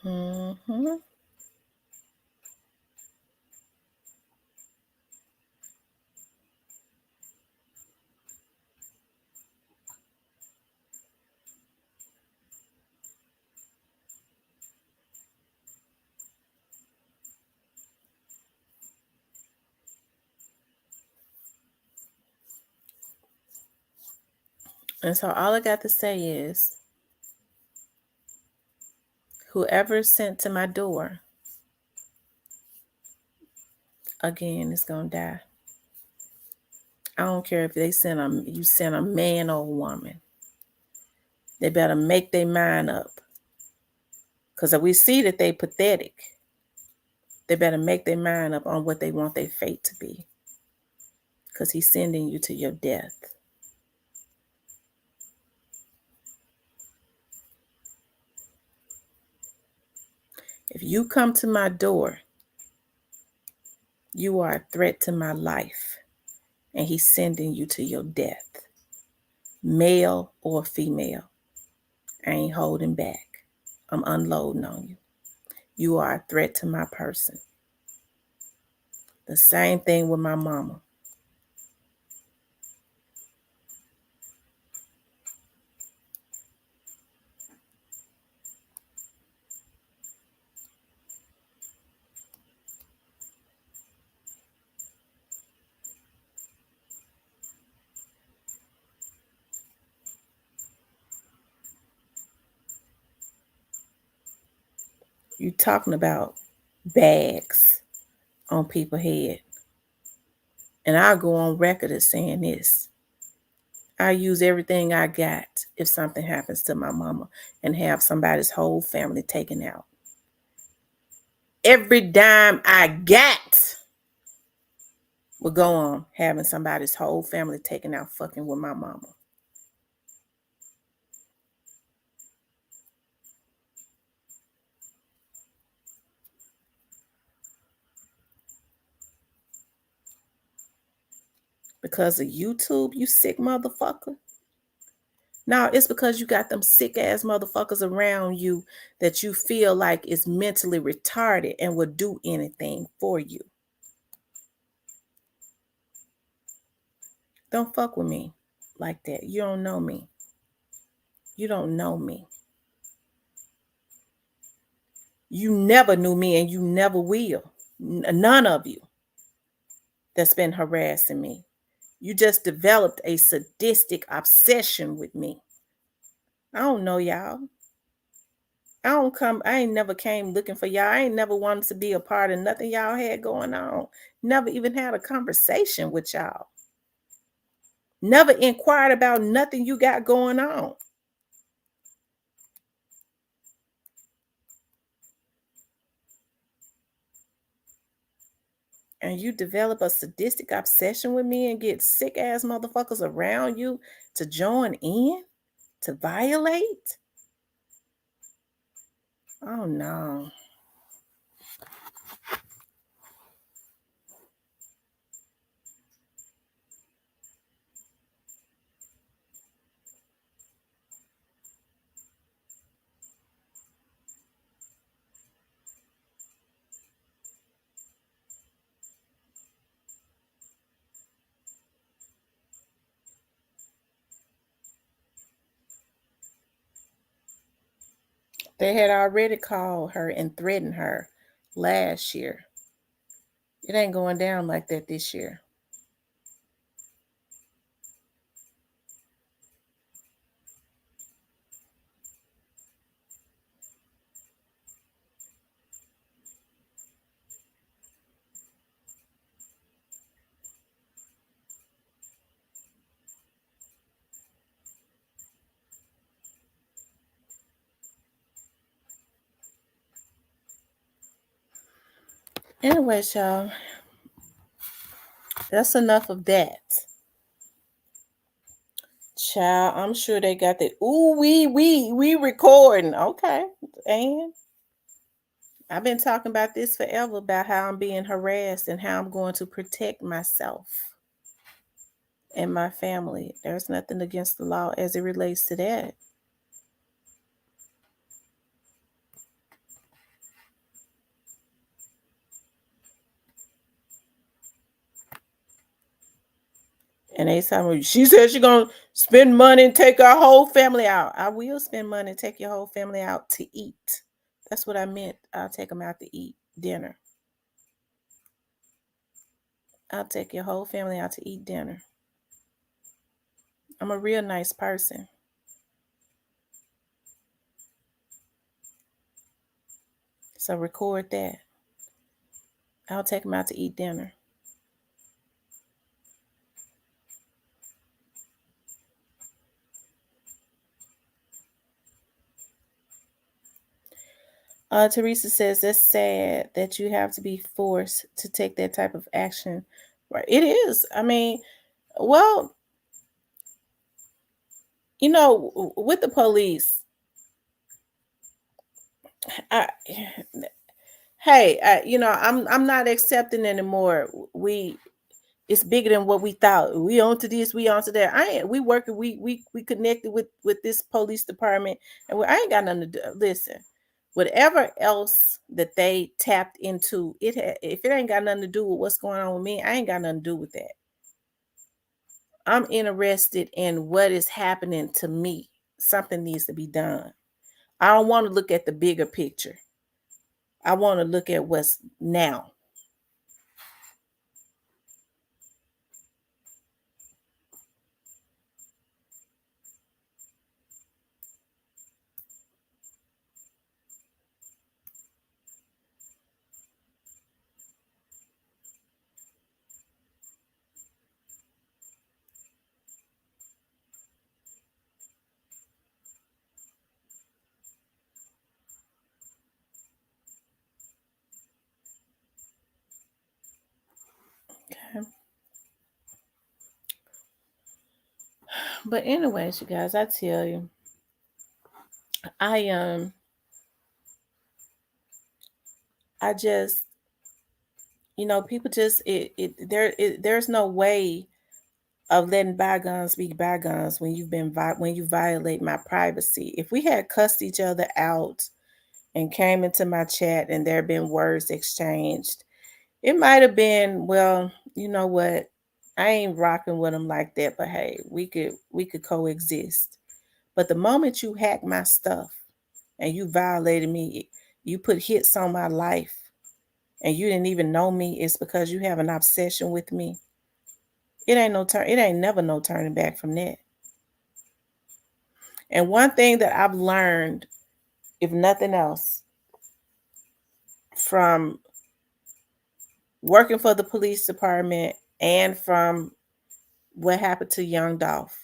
Mm-hmm. And so all I got to say is, whoever is sent to my door, again, is going to die. I don't care if you send a man or a woman. They better make their mind up. Because if we see that they pathetic, they better make their mind up on what they want their fate to be. Because he's sending you to your death. If you come to my door, you are a threat to my life. And he's sending you to your death. Male or female. I ain't holding back. I'm unloading on you. You are a threat to my person. The same thing with my mama. You talking about bags on people's head. And I'll go on record as saying this. I use everything I got if something happens to my mama and have somebody's whole family taken out. Every dime I got will go on having somebody's whole family taken out fucking with my mama. Because of YouTube, you sick motherfucker. No, it's because you got them sick ass motherfuckers around you that you feel like is mentally retarded and will do anything for you. Don't fuck with me like that. You don't know me. You don't know me. You never knew me and you never will. None of you that's been harassing me. You just developed a sadistic obsession with me. I don't know y'all. I ain't never came looking for y'all. I ain't never wanted to be a part of nothing y'all had going on. Never even had a conversation with y'all. Never inquired about nothing you got going on. And you develop a sadistic obsession with me and get sick ass motherfuckers around you to join in, to violate. Oh no. They had already called her and threatened her last year. It ain't going down like that this year. Anyway, y'all, that's enough of that. Child, I'm sure they got that. Ooh, we recording. Okay. And I've been talking about this forever about how I'm being harassed and how I'm going to protect myself and my family. There's nothing against the law as it relates to that. And they tell me, she said she's gonna spend money and take our whole family out. I will spend money and take your whole family out to eat. That's what I meant. I'll take them out to eat dinner. I'll take your whole family out to eat dinner. I'm a real nice person. So record that. I'll take them out to eat dinner. Teresa says that's sad that you have to be forced to take that type of action. Right. It is. I mean, well, with the police, I hey, I'm not accepting anymore. It's bigger than what we thought. We on to this, we on to that. I ain't we working, we connected with this police department, and I ain't got nothing to do. Listen, whatever else that they tapped into, if it ain't got nothing to do with what's going on with me, I ain't got nothing to do with that. I'm interested in what is happening to me. Something needs to be done. I don't want to look at the bigger picture. I want to look at what's now. Okay. But anyways, you guys, I tell you, I I just, people just there's no way of letting bygones be bygones when when you violate my privacy. If we had cussed each other out and came into my chat and there had been words exchanged, it might have been, well, you know what? I ain't rocking with them like that, but hey, we could coexist. But the moment you hack my stuff and you violated me, you put hits on my life and you didn't even know me, it's because you have an obsession with me. It ain't never no turning back from that. And one thing that I've learned, if nothing else, from working for the police department and from what happened to young Dolph.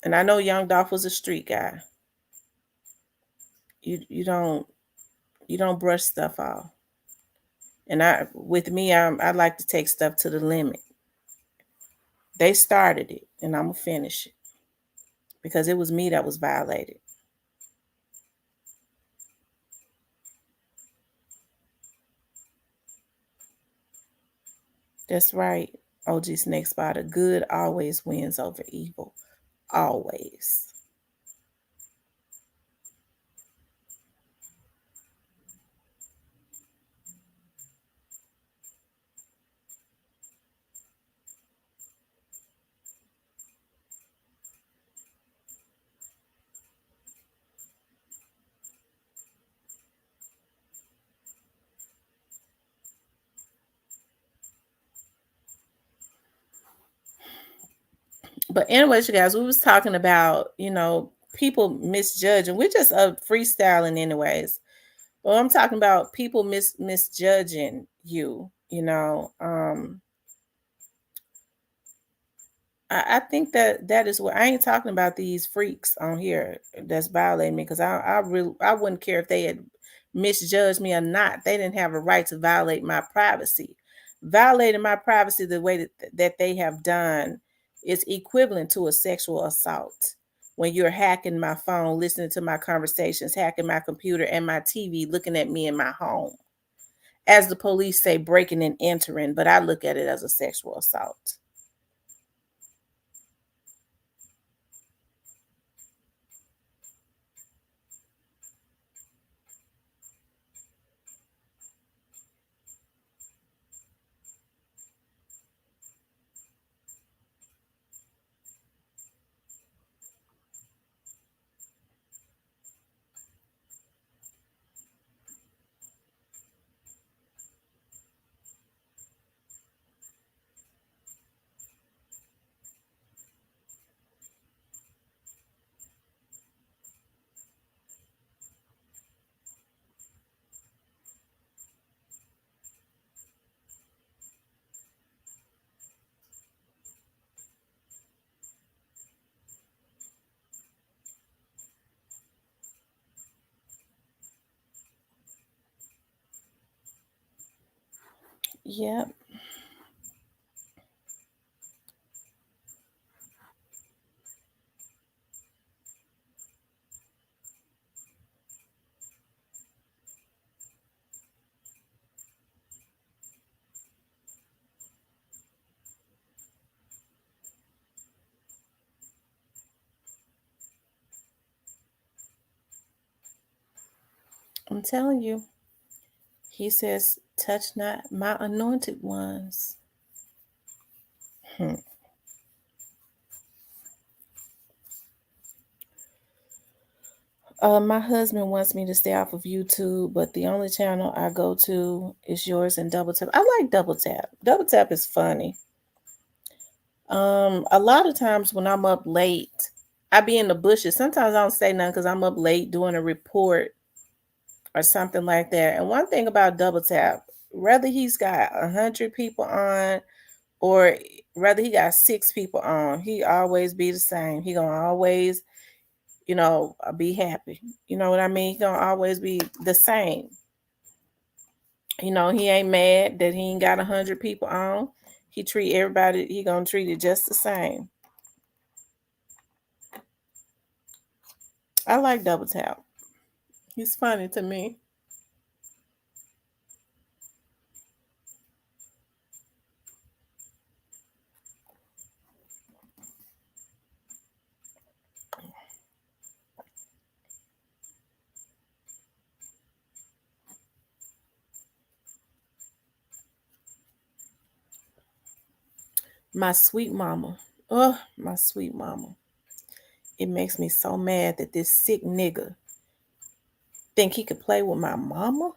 And I know young Dolph was a street guy. You don't brush stuff off. And I like to take stuff to the limit. They started it, and I'm gonna finish it because it was me that was violated. That's right, OG Snake Spotter. Good always wins over evil. Always. But anyways, you guys, we was talking about, people misjudging. We're just freestyling anyways. Well, I'm talking about people misjudging you. I think that is what I ain't talking about these freaks on here that's violating me, because I wouldn't care if they had misjudged me or not. They didn't have a right to violate my privacy. Violating my privacy the way that they have done is equivalent to a sexual assault. When you're hacking my phone, listening to my conversations, hacking my computer and my TV, looking at me in my home. As the police say, breaking and entering, but I look at it as a sexual assault. Yep. I'm telling you. He says, touch not my anointed ones. Hmm. My husband wants me to stay off of YouTube, but the only channel I go to is yours and Double Tap. I like Double Tap. Double Tap is funny. A lot of times when I'm up late, I be in the bushes. Sometimes I don't say nothing because I'm up late doing a report or something like that. And one thing about Double Tap, whether he's got 100 people on or whether he got 6 people on, he always be the same. He gonna always, be happy. You know what I mean? He gonna always be the same. He ain't mad that he ain't got 100 people on. He treat everybody. He gonna treat it just the same. I like Double Tap. He's funny to me. My sweet mama. Oh, my sweet mama. It makes me so mad that this sick nigga think he could play with my mama.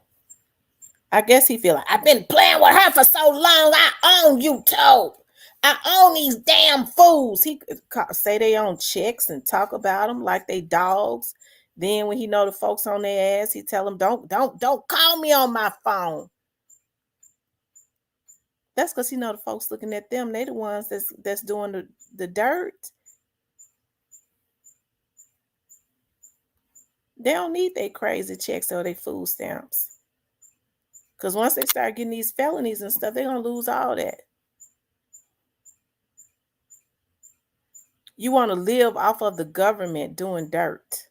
I guess he feel like I've been playing with her for so long. I own YouTube. I own these damn fools. He could say they own chicks and talk about them like they dogs. Then when he know the folks on their ass, he tell them don't call me on my phone. That's because he know the folks looking at them. They the ones that's doing the dirt. They don't need their crazy checks or their food stamps. Because once they start getting these felonies and stuff, they're going to lose all that. You want to live off of the government doing dirt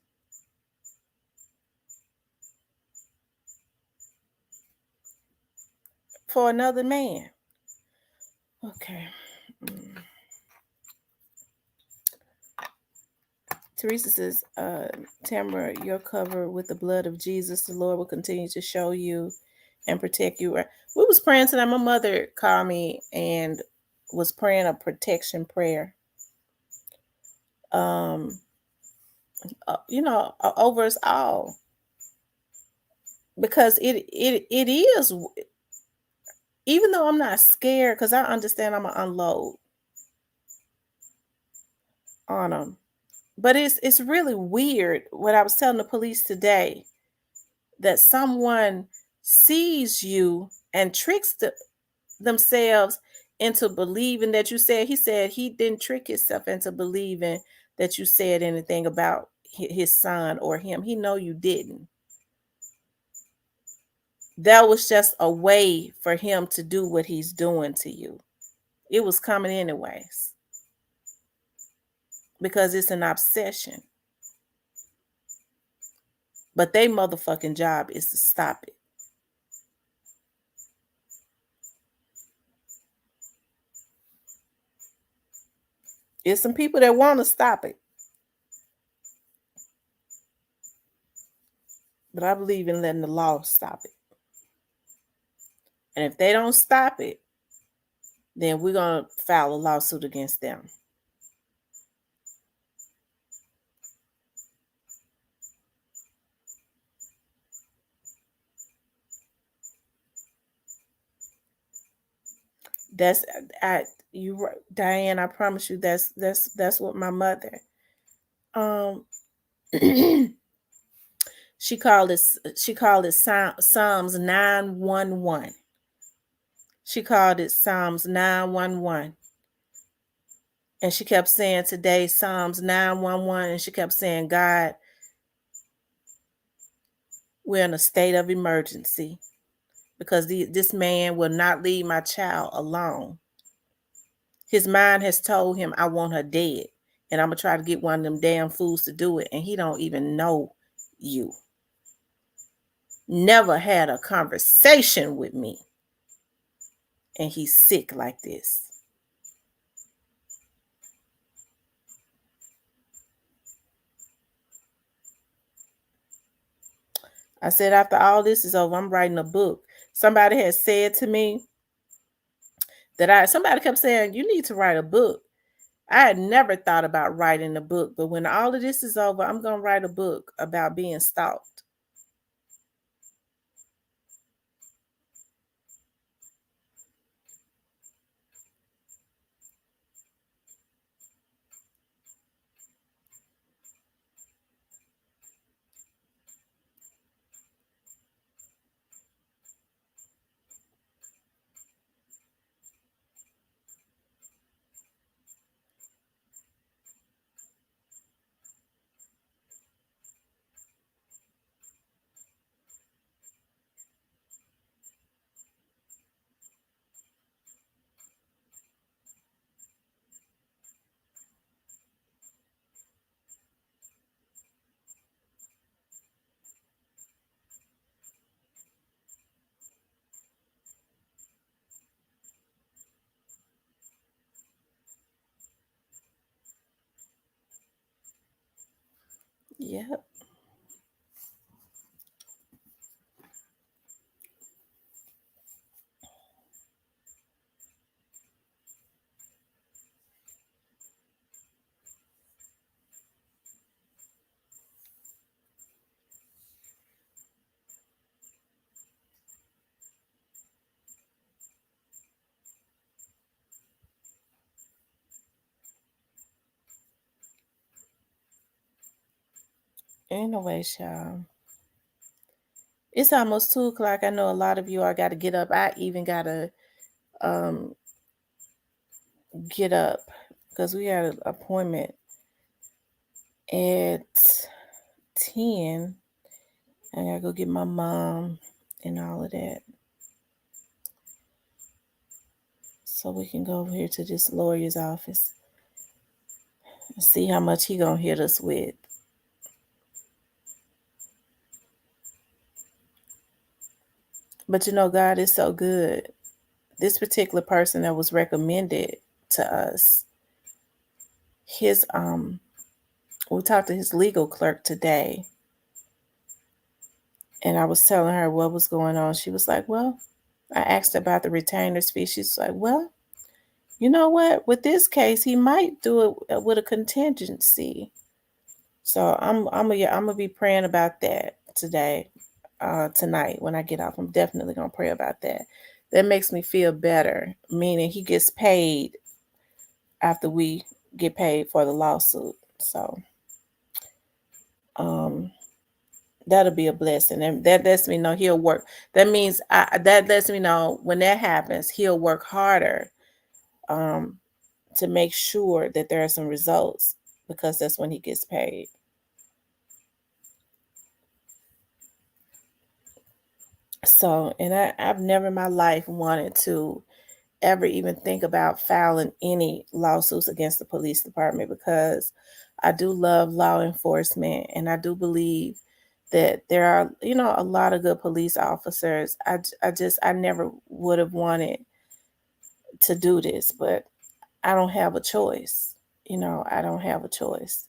for another man. Okay. Teresa says, Tamara, you're covered with the blood of Jesus. The Lord will continue to show you and protect you. We was praying tonight. My mother called me and was praying a protection prayer. Over us all. Because it is, even though I'm not scared, because I understand I'm gonna unload. on them. But it's really weird what I was telling the police today, that someone sees you and tricks themselves into believing that you said. He said he didn't trick himself into believing that you said anything about his son or him. He know you didn't. That was just a way for him to do what he's doing to you. It was coming anyways because it's an obsession. But they motherfucking job is to stop it. There's some people that want to stop it. But I believe in letting the law stop it. And if they don't stop it, then we're going to file a lawsuit against them. That's you, Diane. I promise you, that's what my mother. She called it Psalms 911. She called it Psalms 911. And she kept saying today Psalms 911, and she kept saying, God, we're in a state of emergency because this man will not leave my child alone. His mind has told him, I want her dead, and I'm going to try to get one of them damn fools to do it, and he don't even know you. Never had a conversation with me, and he's sick like this. I said, after all this is over, I'm writing a book. Somebody has said to me somebody kept saying, you need to write a book. I had never thought about writing a book, but when all of this is over, I'm going to write a book about being stalked. Yep. Anyway, y'all, it's almost 2:00. I know a lot of you are got to get up. I even got to get up because we had an appointment at 10. I got to go get my mom and all of that. So we can go over here to this lawyer's office and see how much he going to hit us with. But you know, God is so good. This particular person that was recommended to us, we talked to his legal clerk today, and I was telling her what was going on. She was like, well, I asked about the retainers fee. She's like, well, you know what? With this case, he might do it with a contingency. So I'm gonna be praying about that tonight when I get off. I'm definitely gonna pray about that. That makes me feel better, meaning he gets paid after we get paid for the lawsuit. So um that'll be a blessing. And that lets me know he'll work. That means that lets me know when that happens, he'll work harder um to make sure that there are some results, because that's when he gets paid. So, and I've never in my life wanted to ever even think about filing any lawsuits against the police department, because I do love law enforcement and I do believe that there are, a lot of good police officers. I never would have wanted to do this, but I don't have a choice. I don't have a choice.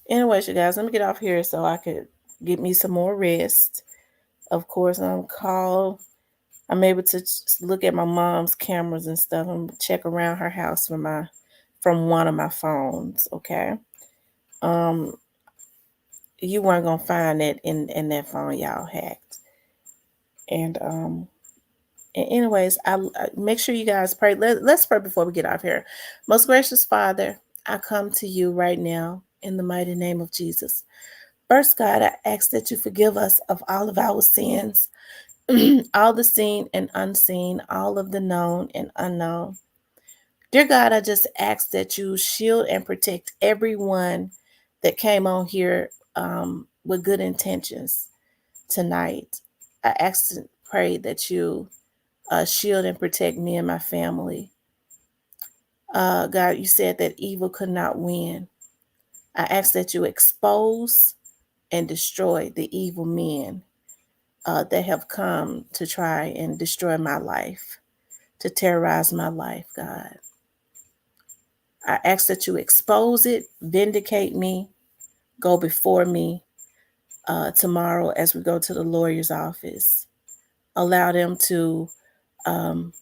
Anyways, you guys, let me get off here so I could get me some more rest. Of course, I'm able to look at my mom's cameras and stuff and check around her house from one of my phones. Okay. Um, you weren't gonna find that in that phone y'all hacked. And anyways, I make sure you guys pray. Let's pray before we get off here. Most gracious Father, I come to you right now in the mighty name of Jesus. First, God, I ask that you forgive us of all of our sins, all the seen and unseen, all of the known and unknown. Dear God, I just ask that you shield and protect everyone that came on here with good intentions tonight. I ask and pray that you shield and protect me and my family. God, you said that evil could not win. I ask that you expose and destroy the evil men that have come to try and destroy my life, to terrorize my life, God. I ask that you expose it, vindicate me, go before me tomorrow as we go to the lawyer's office. Allow them to um,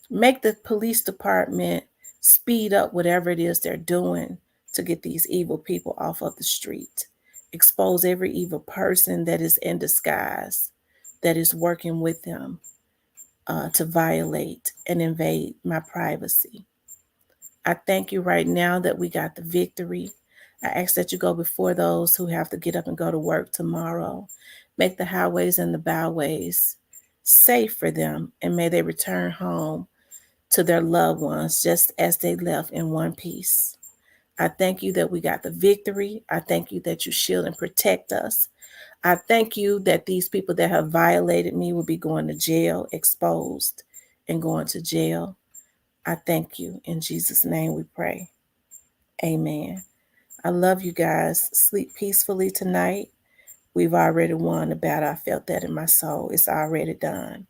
make the police department speed up whatever it is they're doing to get these evil people off of the street. Expose every evil person that is in disguise, that is working with them to violate and invade my privacy. I thank you right now that we got the victory. I ask that you go before those who have to get up and go to work tomorrow. Make the highways and the byways safe for them, and may they return home to their loved ones just as they left in one piece. I thank you that we got the victory. I thank you that you shield and protect us. I thank you that these people that have violated me will be going to jail, exposed, and going to jail. I thank you. In Jesus' name we pray. Amen. I love you guys. Sleep peacefully tonight. We've already won the battle. I felt that in my soul. It's already done.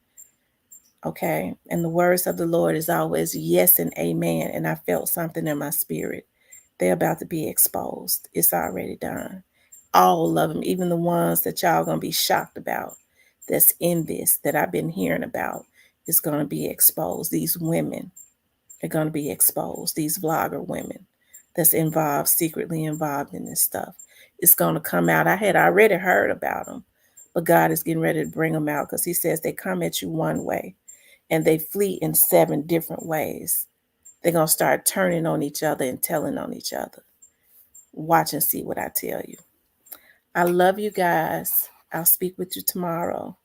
Okay. And the words of the Lord is always yes and amen. And I felt something in my spirit. They're about to be exposed. It's already done. All of them, even the ones that y'all going to be shocked about, that's in this, that I've been hearing about, is going to be exposed. These women are going to be exposed. These vlogger women that's secretly involved in this stuff. It's going to come out. I had already heard about them, but God is getting ready to bring them out, because he says they come at you one way and they flee in 7 different ways. They're going to start turning on each other and telling on each other. Watch and see what I tell you. I love you guys. I'll speak with you tomorrow.